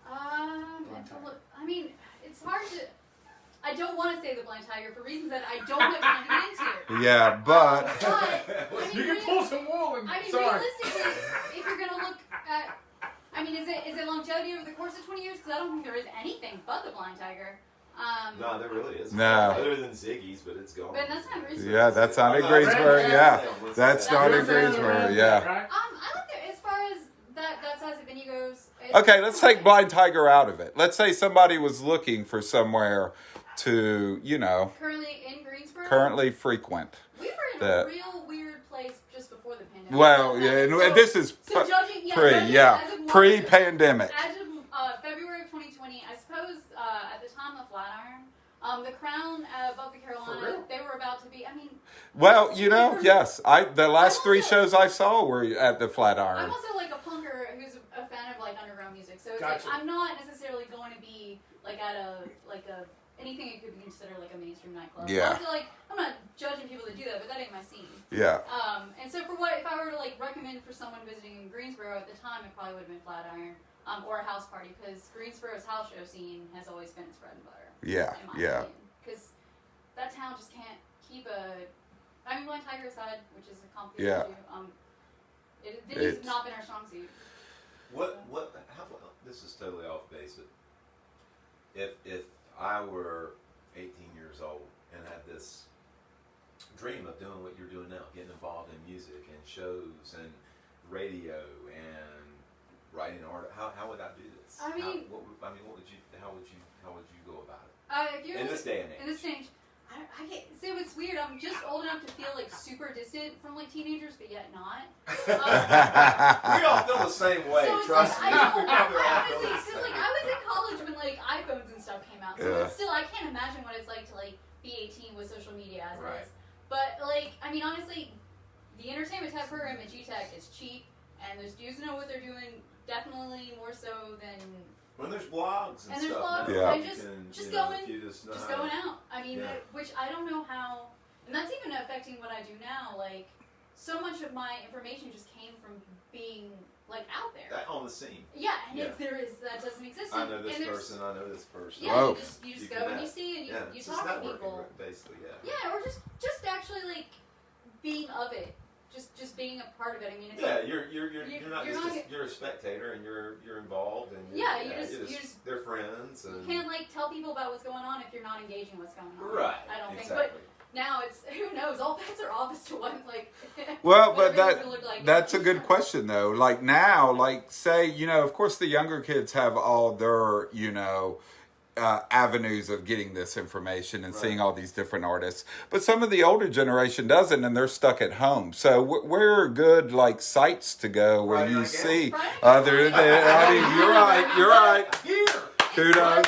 I mean, it's hard to. I don't want to say the Blind Tiger for reasons that I don't have time to get into. Yeah, but But I mean, You can pull some wool. I mean, Sorry. realistically, if you're gonna look at, I mean, is it longevity over the course of 20 years? Because I don't think there is anything but the Blind Tiger. No, there really isn't. No. Other than Ziggy's, but it's gone. But that's not Greensboro. Yeah, that's not in Greensboro. Yeah, that's not in Greensboro. Yeah. I like there as far as that size of venue goes. Okay, let's take Blind Tiger out of it. Let's say somebody was looking for somewhere to, Currently in Greensboro. currently frequent. We were in a real weird place just before the pandemic. Well, yeah, and this is pre-pandemic. As of February of 2020, I suppose at the time of Flatiron, the Crown above the Carolina, they were about to be. I mean. Well, yes, the last 3 shows I saw were at the Flatiron. I'm also like a punker who's a fan of like underground music, so it's Gotcha. like I'm not necessarily going to be like at a anything that could be considered like a mainstream nightclub. Yeah. I feel like I'm not judging people that do that, but that ain't my scene. Yeah. And so if I were to like recommend for someone visiting Greensboro at the time, it probably would have been Flatiron or a house party, because Greensboro's house show scene has always been its bread and butter. Yeah. Yeah. Because that town just can't keep Blind Tiger aside, which is a complicated issue. It's not been our strong suit. This is totally off base, but if I were 18 years old and had this dream of doing what you're doing now, getting involved in music and shows and radio and writing art, how would I do this? I mean, how would you go about it? If you're in this day and age. In this day and age, I get, so it's weird. I'm just old enough to feel like super distant from like teenagers, but yet not. We all feel the same way. So trust me. Honestly, because like I was in college when like iPhones and stuff came out, so it's still I can't imagine what it's like to like be 18 with social media as it is. But like honestly, the entertainment tech program at GTech is cheap, and those dudes know what they're doing. Definitely more so than. When there's blogs and there's stuff. blogs, yeah. and just going out. I mean, which I don't know how, and that's even affecting what I do now. Like, so much of my information just came from being like out there. On the scene. Yeah, and if there is, that doesn't exist. I know this person. I know this person. Yeah, you just go and you see and you talk to people. Basically, Yeah, or just actually like being of it. Just being a part of it. I mean, you're not you're a spectator and you're involved and they're friends. And you can't like tell people about what's going on if you're not engaging what's going on. Right. I don't think. But now it's who knows? All bets are off as to what like. Well, but that's a good question though. Like now, like say of course the younger kids have all their avenues of getting this information and seeing all these different artists, but some of the older generation doesn't, and they're stuck at home. So where are good like sites to go where you see other than you're right. Kudos.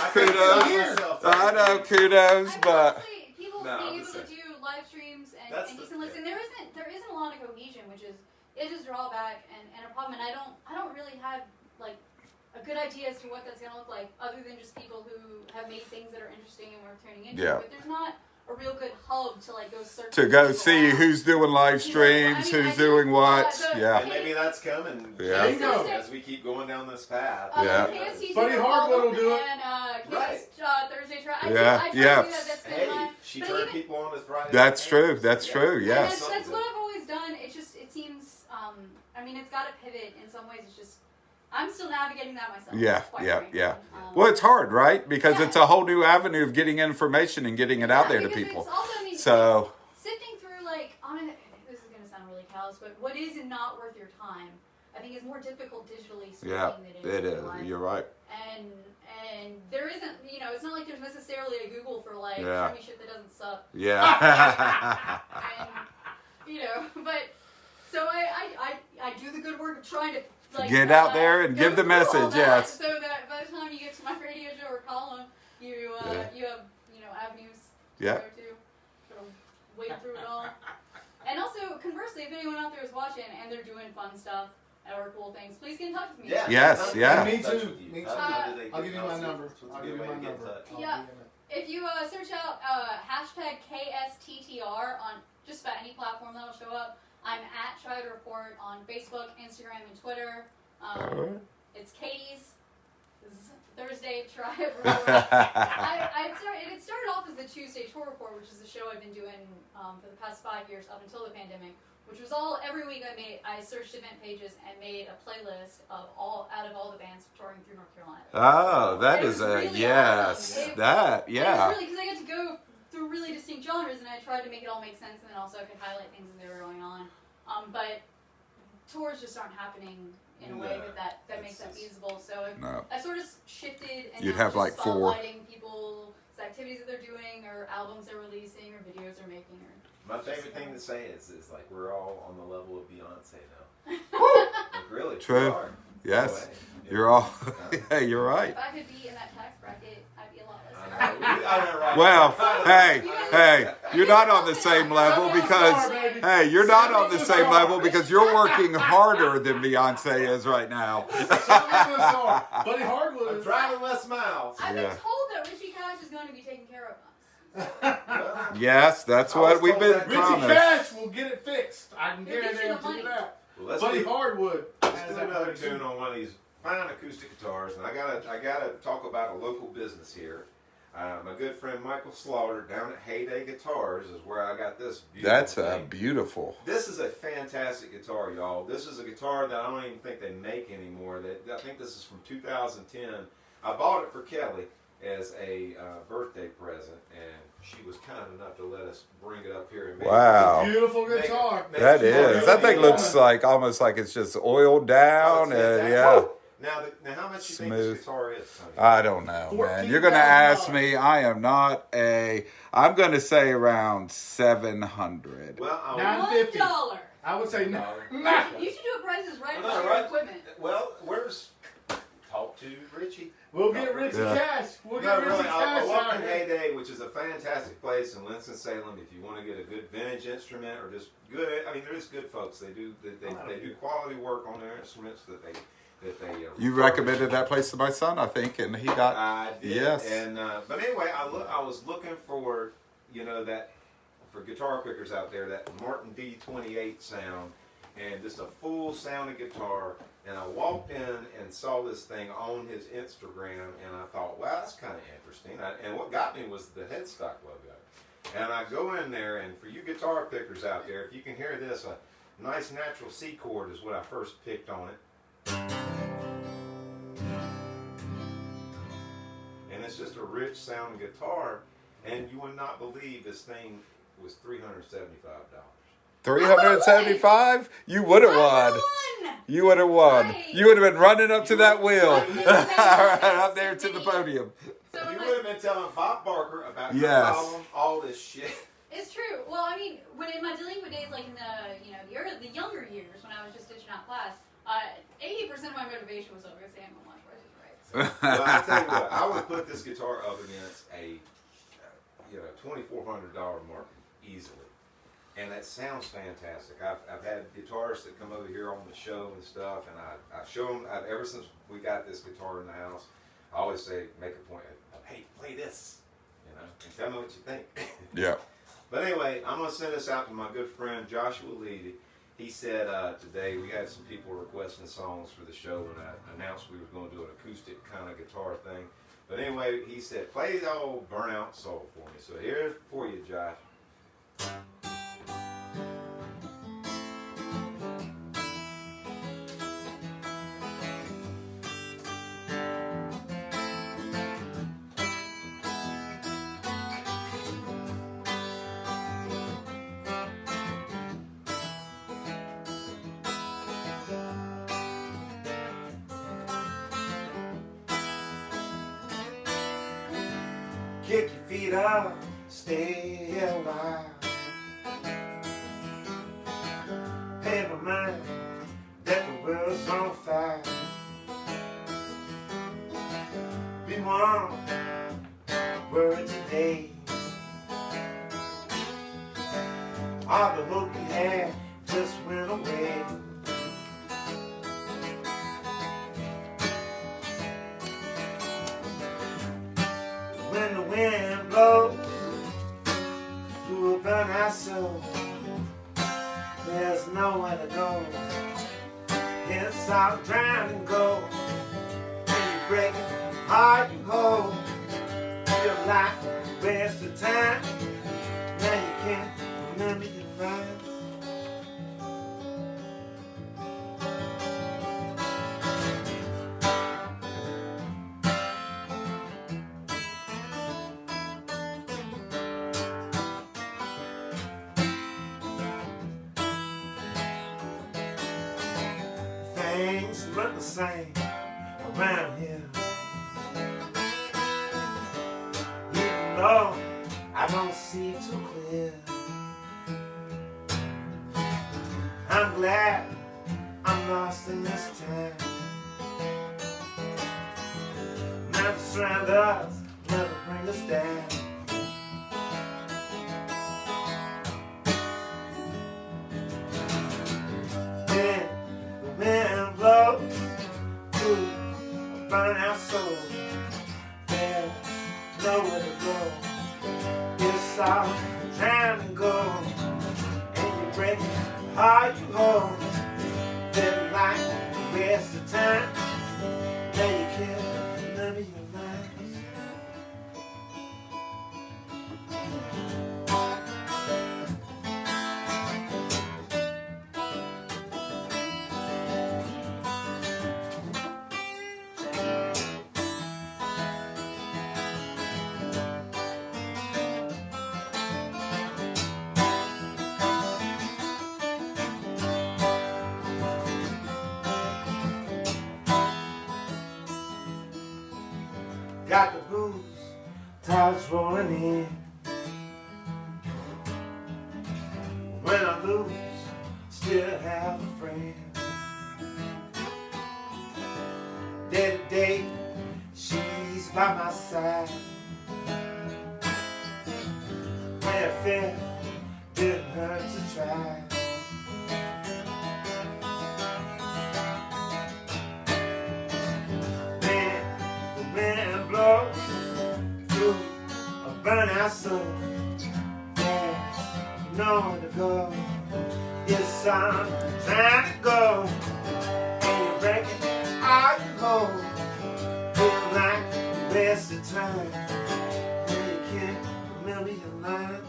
I know kudos, but people being able to do live streams and decent listen. There isn't a lot of cohesion, which is a drawback and a problem. And I don't really have like a good idea as to what that's going to look like, other than just people who have made things that are interesting and worth turning into. But there's not a real good hub to like go search. To go see who's doing live streams, who's doing what. And maybe that's coming. As we keep going down this path. Buddy Hardwood will do it. And Thursday try. Hey, she turned people on this Friday. That's true. That's true. Yes. That's what I've always done. It seems. It's got to pivot in some ways. It's just. I'm still navigating that myself. Yeah. Well, it's hard, right? Because it's a whole new avenue of getting information and getting it out there to people. It's also, sifting through, like, this is going to sound really callous, but what is and not worth your time, I think is more difficult digitally speaking than it is. You're right. And there isn't, it's not like there's necessarily a Google for, like, show me shit that doesn't suck. Yeah. But, so I do the good work of trying to, like, get out there and give the message, yes. So that by the time you get to my radio show or column, you have avenues to go to, sort of wade through it all. And also, conversely, if anyone out there is watching and they're doing fun stuff or cool things, please get in touch with me. Yes. Me too. I'll give you my number. Yeah. If you search out hashtag KSTTR on just about any platform, that'll show up. I'm at Try to Report on Facebook, Instagram, and Twitter. It's Katie's Thursday tribe. It started off as the Tuesday Tour Report, which is the show I've been doing for the past 5 years up until the pandemic. Which was every week I searched event pages and made a playlist of all the bands touring through North Carolina. Oh, that is really yes. awesome. That, yeah. It was really, because I got to go through really distinct genres, and I tried to make it all make sense, and then also I could highlight things as they were going on. But tours just aren't happening in a way that makes that feasible. So I sort of shifted and you'd now have just like 4. spotlighting people's activities that they're doing, or albums they're releasing, or videos they're making. My favorite thing to say is like we're all on the level of Beyonce now. Like, really, True. we are. Yes. No way. You're all. Yeah, you're right. If I could be in that tax bracket, I'd be a lot less. Well, hey, you're not on the same level because, hey, you're not on the same level because you're working harder than Beyonce is right now. Buddy Hardwood I'm is driving less miles. I've been told that Richie Cash is going to be taking care of us. Yes, that's what we've been Richie promised. Cash will get it fixed. I can He'll get guarantee you him the money. to that. Well, Buddy Hardwood let's has do that another pretty tune soon. on one of these fine acoustic guitars, and I gotta talk about a local business here. My good friend Michael Slaughter down at Heyday Guitars is where I got this beautiful That's thing. beautiful. This is a fantastic guitar, y'all. This is a guitar that I don't even think they make anymore. I think this is from 2010. I bought it for Kelly as a birthday present, and she was kind enough to let us bring it up here and make Wow. It's a beautiful guitar. That is. That thing looks like almost like it's just oiled down and yeah. Now how much you think Smooth. this guitar is, Tony? I don't know, man. You're gonna ask me. I am not a. I'm gonna say around 700. Well, $9.50. $1. I would say no. You should do a Prices Right No, for your right. equipment. Well, where's talk to Richie? We'll get Richie Cash. We'll No, get really, Richie I Cash walked out in here. Heyday, which is a fantastic place in Winston-Salem. If you want to get a good vintage instrument or just good, I mean, they're just good folks. They do quality work on their instruments that they. You recommended that place to my son, I think, and he got. I did. Yes. And but anyway, I was looking for that for guitar pickers out there, that Martin D28 sound, and just a full sounding guitar. And I walked in and saw this thing on his Instagram, and I thought, wow, that's kind of interesting. And what got me was the headstock logo. And I go in there, and for you guitar pickers out there, if you can hear this, a nice natural C chord is what I first picked on it. And it's just a rich sounding guitar, and you would not believe this thing was $375. 375? You would have won. You would have won. Right. You would have been running up to that wheel. Right. Up there to the podium. So You it's would have been telling Bob Barker about Yes. your album, all this shit. It's true. Well, I mean, when in my delinquent days, like in the younger years when I was just ditching out class, 80% of my motivation was over saying, "I'm on Price is Right." So. Well, I tell you what, I would put this guitar up against a $2,400 mark easily, and that sounds fantastic. I've had guitarists that come over here on the show and stuff, and I show them. Ever since we got this guitar in the house, I always say, make a point of, hey, play this, and tell me what you think. Yeah. But anyway, I'm going to send this out to my good friend Joshua Levy. He said today we had some people requesting songs for the show, and I announced we were going to do an acoustic kind of guitar thing. But anyway, he said, play the old Burnout Soul for me. So here's for you, Josh. Kick your feet up, stay a while. Pay my mind that the world's on fire. Be one word today. All the hope you had just went away. When the wind blows through a burnout soul, there's nowhere to go. It's all drown and go. When you break it, How you hold, feel like waste of time. Now you can't remember your lines. Things look the same around here. Even though I don't see too clear, I'm glad I'm lost in this time. Never surround us, never bring us down. When the wind blows through a burn out soul, there's nowhere to go. It's all trying to go, and you're breaking how you hold. Feel like a waste of time. Now you can't remember your lines. Got the blues, tides rolling in. When I lose, still have a friend. Day to day, she's by my side. When I feel, didn't hurt to try. Wind blows through a burnout soul. There's nowhere to go. Yes, I'm trying to go. And you're breaking all you hold. Feel like a waste of time. And you can't remember your lines.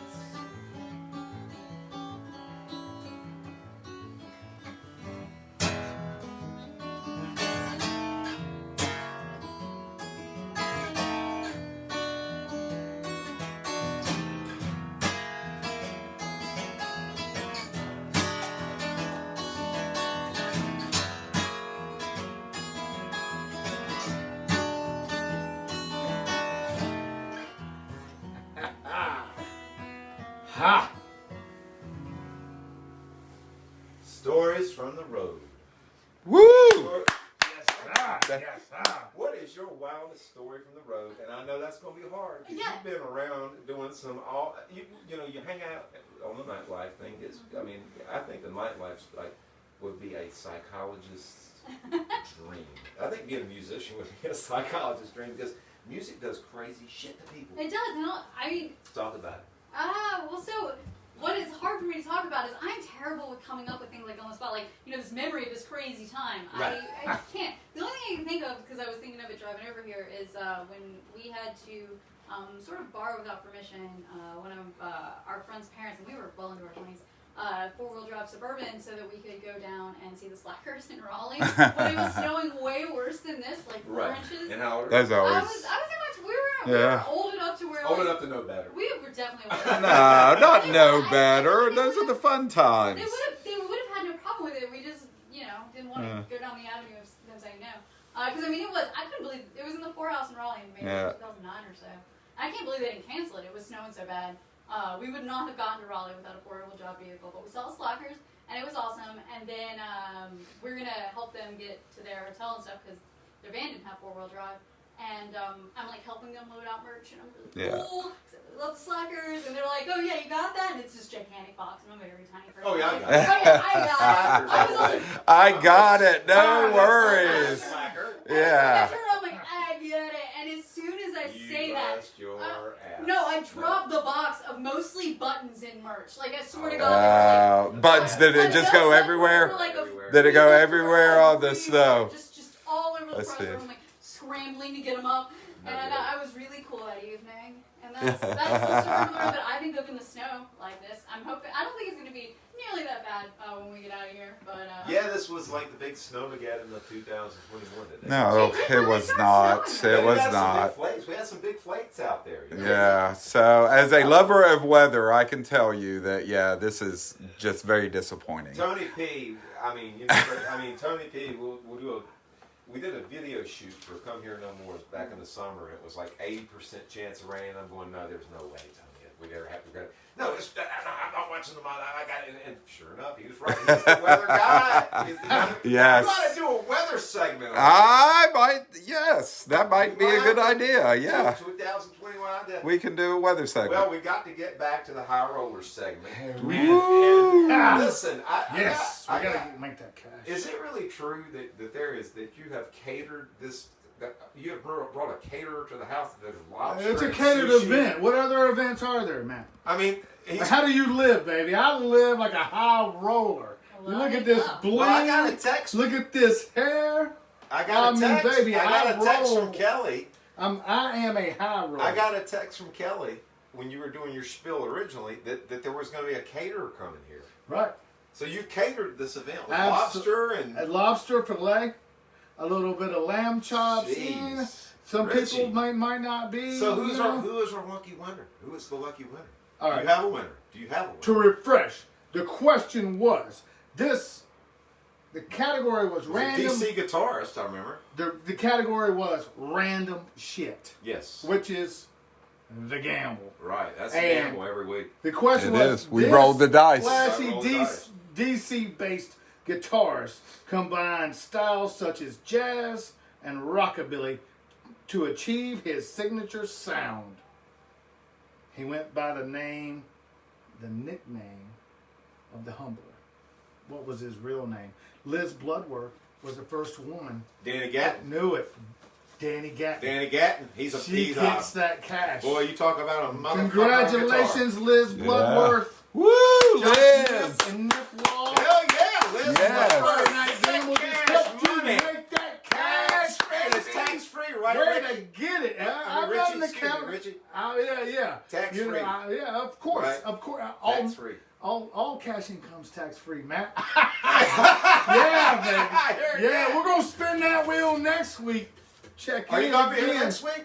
Ha! Stories from the road. Woo! Yes, sir. Yes, sir. What is your wildest story from the road? And I know that's going to be hard because you've been around doing some you know, you hang out on the nightlife thing. I mean, I think the nightlife would be a psychologist's dream. I think being a musician would be a psychologist's dream because music does crazy shit to people. It does. No, I mean. Talk about it. Well, so what is hard for me to talk about is I'm terrible with coming up with things like on the spot, like, you know, this memory of this crazy time. Right. I just can't. The only thing I can think of, because I was thinking of it driving over here, is when we had to sort of borrow without permission one of our friend's parents, and we were well into our 20s, four-wheel drive Suburban so that we could go down and see the Slackers in Raleigh. But it was snowing way worse than this, like 4 inches. And how old That's I always. was we were old enough to where old enough to know better. we were definitely old enough. No, not no better. Those are the fun times. They would have had no problem with it. We just, you know, didn't want to go down the avenue of them saying no. Because I mean, I couldn't believe it was in the poorhouse in Raleigh in maybe 2009 or so. I can't believe they didn't cancel it. It was snowing so bad. We would not have gotten to Raleigh without a four-wheel job vehicle, but we saw the Slackers, and it was awesome. And then we're gonna help them get to their hotel and stuff because their van didn't have four-wheel drive. And I'm like helping them load out merch, and I'm really cool. Cause I love the Slackers, and they're like, "Oh yeah, you got that?" And it's this gigantic box, and I'm a very tiny person. Oh yeah, I got it. Oh yeah, I got it. I got it. No worries. Yeah. I turn around, I'm like, I get it. And as soon as I say that, your ass. no, I dropped the box of mostly buttons in merch. Like I swear to God, they Buttons, did it just go everywhere? Did it go everywhere on the snow? Just all over the Let's front. see. I'm like, scrambling to get them up. No, And yeah. I was really cool that evening. And that's the storm that I think of in the snow like this. I'm hoping, I don't think it's going to be nearly that bad when we get out of here. But yeah, this was like the big Snowmageddon of 2021 today. No, it was not. It was not. We had some big flakes out there. You know? Yeah, so as a lover of weather, I can tell you that, yeah, this is just very disappointing. Tony P, Tony P, we'll do we did a video shoot for Come Here No More back in the summer. It was like 80% chance of rain. I'm going, no, there's no way, Tony. We never have to go. No, I'm not watching the mother. I got it. And sure enough, he was right. He's the weather guy. Yes. We ought to do a weather segment. Yes, that might be a good idea. Yeah. 2021 idea. We can do a weather segment. Well, we got to get back to the high roller segment. And listen, we gotta make that cash. Is it really true that you have catered this? That you have brought a caterer to the house? There's lobster. It's a catered event. What other events are there, man? I mean, how do you live, baby? I live like a high roller. You look at this bling. Well, I got a text. Look at this hair. I got a text. Baby, I got a text roll. from Kelly. I am a high roller. I got a text from Kelly when you were doing your spiel originally that there was going to be a caterer coming here. Right. So you catered this event with lobster and lobster fillet, a little bit of lamb chops. Some Richie. people might not be. So who is our lucky winner? Who is the lucky winner? All right. Do you have a winner? Do you have a winner? To refresh, the question was the category was random. DC guitarist, I remember. The category was random shit. Yes. Which is the gamble. Right. That's the And gamble every week. The question It was is. We rolled the dice. Flashy Roll the dice. DC-based guitars combined styles such as jazz and rockabilly to achieve his signature sound. He went by the nickname of the Humbler. What was his real name? Liz Bloodworth was the first woman. Danny that Gatton. knew it. Danny Gatton. Danny Gatton. She gets that cash. Boy, you talk about a motherfucker. Congratulations, Liz Bloodworth. Woo, Liz! And Nick Wall. Hell yeah, Liz. Yes. Bloodworth. Night game will just Cash help you money. make that cash. And it's tax-free, right? Where Richie? to get it? I'm Richie, not in the excuse me, counter. Richie. Yeah. Tax-free. You know, yeah, of course. Right. Of course. Tax-free. All cash income's tax-free, Matt. Yeah, baby. Yeah, we're going to spin that wheel next week. Check Are in you going to be here again. next week?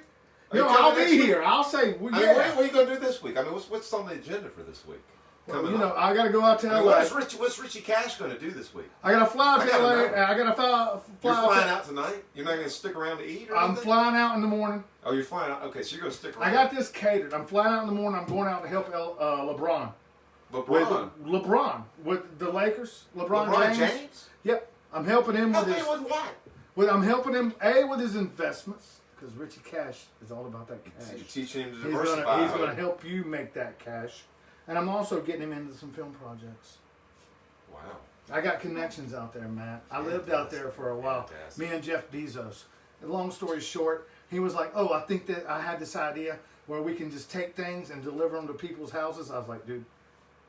No, I'll be here. I'll say, well, I mean, yeah. what are you going to do this week? I mean, what's on the agenda for this week? Well, you know, I got to go out to I mean, LA. what's Richie Cash going to do this week? I got to fly out I to gotta LA. know. I got to fly You're flying out. out tonight? You're not going to stick around to eat or I'm anything? flying out in the morning. Oh, you're flying out. Okay, so you're going to stick around. I got this catered. I'm flying out in the morning. I'm going out to help LeBron. LeBron. LeBron with the Lakers. LeBron James. Yep. I'm helping him Help with me his. with what? I'm helping him with his investments because Richie Cash is all about that cash. You're teaching him to He's diversify. going to help you make that cash, and I'm also getting him into some film projects. Wow. I got connections out there, Matt. I lived out there for a while. Fantastic. Me and Jeff Bezos. And long story short, he was like, "Oh, I think that I had this idea where we can just take things and deliver them to people's houses." I was like, "Dude,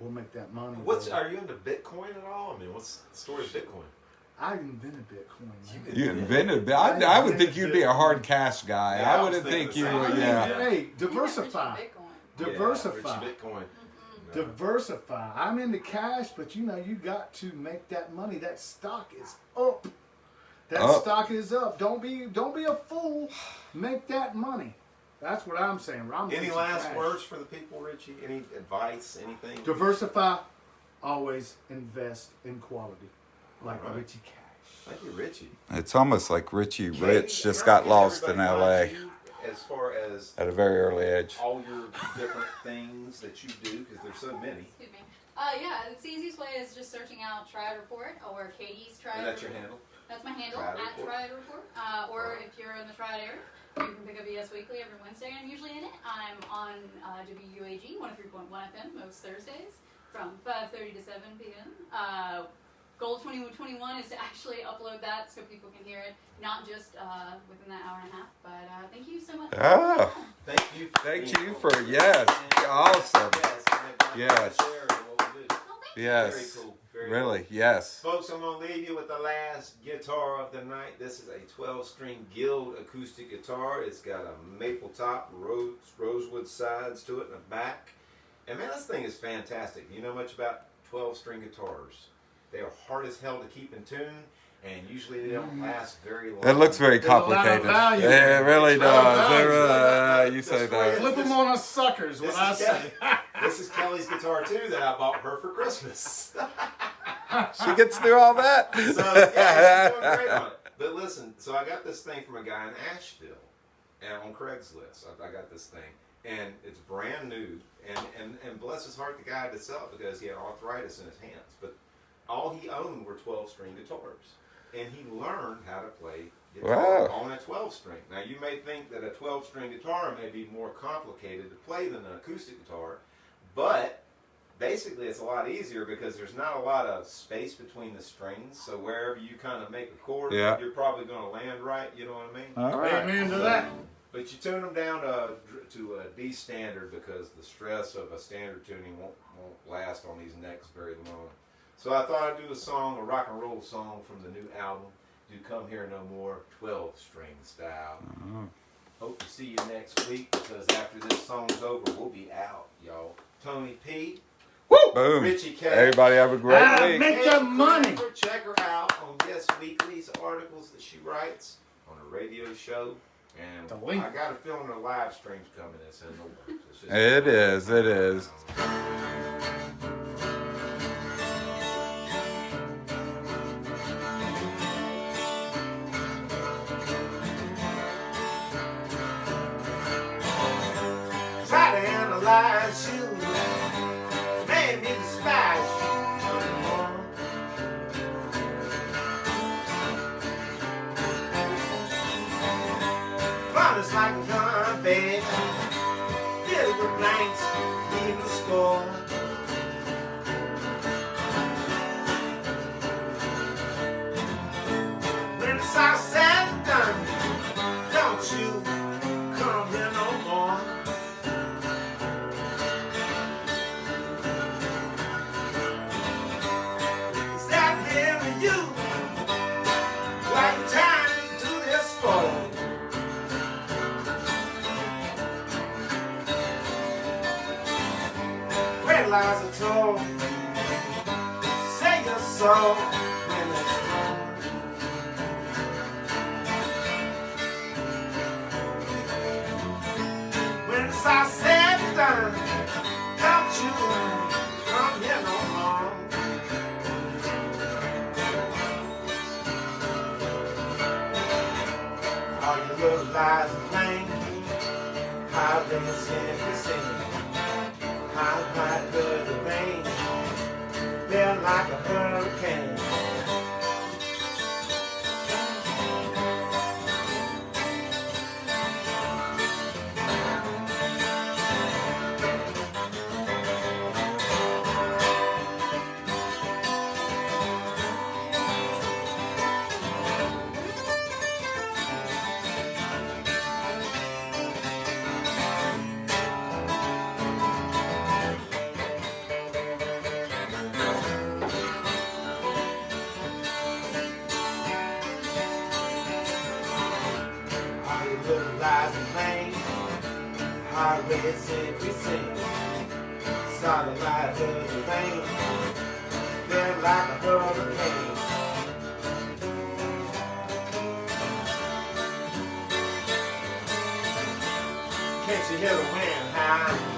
we'll make that money." Are you into Bitcoin at all? I mean, what's the story of Bitcoin? I invented Bitcoin, man. You invented it. I would think you'd be a hard cash guy. Yeah, I I was wouldn't thinking think the you same would, thing. yeah. Hey, diversify. Diversify. Yeah, Richie Bitcoin. No. Diversify. I'm into cash, but you know, you got to make that money. That stock is up. Stock is up. Don't be a fool. Make that money. That's what I'm saying. Any last words for the people, Richie? Any advice? Anything? Diversify. Always invest in quality. Like All right. Richie Cash. Thank you, Richie. It's almost like Richie Katie, Rich just how got can lost in everybody LA find you as far as at a very early age. all your different things that you do, because there's so many. Excuse me. Yeah, it's the easiest way is just searching out Triad Report or Katie's Triad And that's Report. your handle? That's my handle, Triad at Report. Triad Report. Or if you're in the Triad area, you can pick up ES Weekly every Wednesday. I'm usually in it. I'm on WUAG 103.1 FM most Thursdays from 5:30 to 7 p.m. Goal 2021 is to actually upload that so people can hear it, not just within that hour and a half. But thank you so much. Ah, Thank you. thank you for, yes, awesome. Yes. Yes. Share what we do. Oh, thank you. Yes. Very cool. Very Very Really? cool. Yes. Folks, I'm going to leave you with the last guitar of the night. This is a 12-string Guild acoustic guitar. It's got a maple top, rosewood sides to it in the back. And man, this thing is fantastic. You know much about 12-string guitars? They are hard as hell to keep in tune, and usually they don't last very long. It looks very There's a lot of complicated. value. It really It's a lot of does. It value. really, you say that. Flip them on us suckers, what I say. This is Kelly's guitar too that I bought her for Christmas. She gets through all that. So yeah, she's doing great on it. But listen, so I got this thing from a guy in Asheville, and on Craigslist. I got this thing, and it's brand new. And bless his heart, the guy had to sell it because he had arthritis in his hands. But all he owned were 12-string guitars, and he learned how to play guitar on a 12-string. Now you may think that a 12-string guitar may be more complicated to play than an acoustic guitar, but basically it's a lot easier because there's not a lot of space between the strings. So wherever you kind of make a chord, you're probably going to land right. You know what I mean? All right. Amen to that. But you tune them down to a D standard because the stress of a standard tuning won't last on these necks very long. So I thought I'd do a rock and roll song from the new album, Do Come Here No More, 12-string style. Hope to see you next week because after this song's over, we'll be out, y'all. Tony P. Woo! Boom. Richie K. Everybody have a great week. Make your money. Check her out on Yes Weekly's articles that she writes on a radio show. And The link. I got a feeling the live stream's coming. It's in the works. It's just- It is. It is. Try to analyze you, made me despise you more. Fun is like a gun, baby. Filled with blanks, leave the score. When it's all said and done, don't you come here no more. Is that really you? Why you trying to do this for? Red lies are told. Say your soul when it's torn. When it's all said and done, don't you come here no more. All your little lies are plain. How they simply sing. How high could the rain? They're like a hurricane. All your little lies and pain, highways increasing, solid light of the rain, they're like a hurricane. Can't you hear the wind high?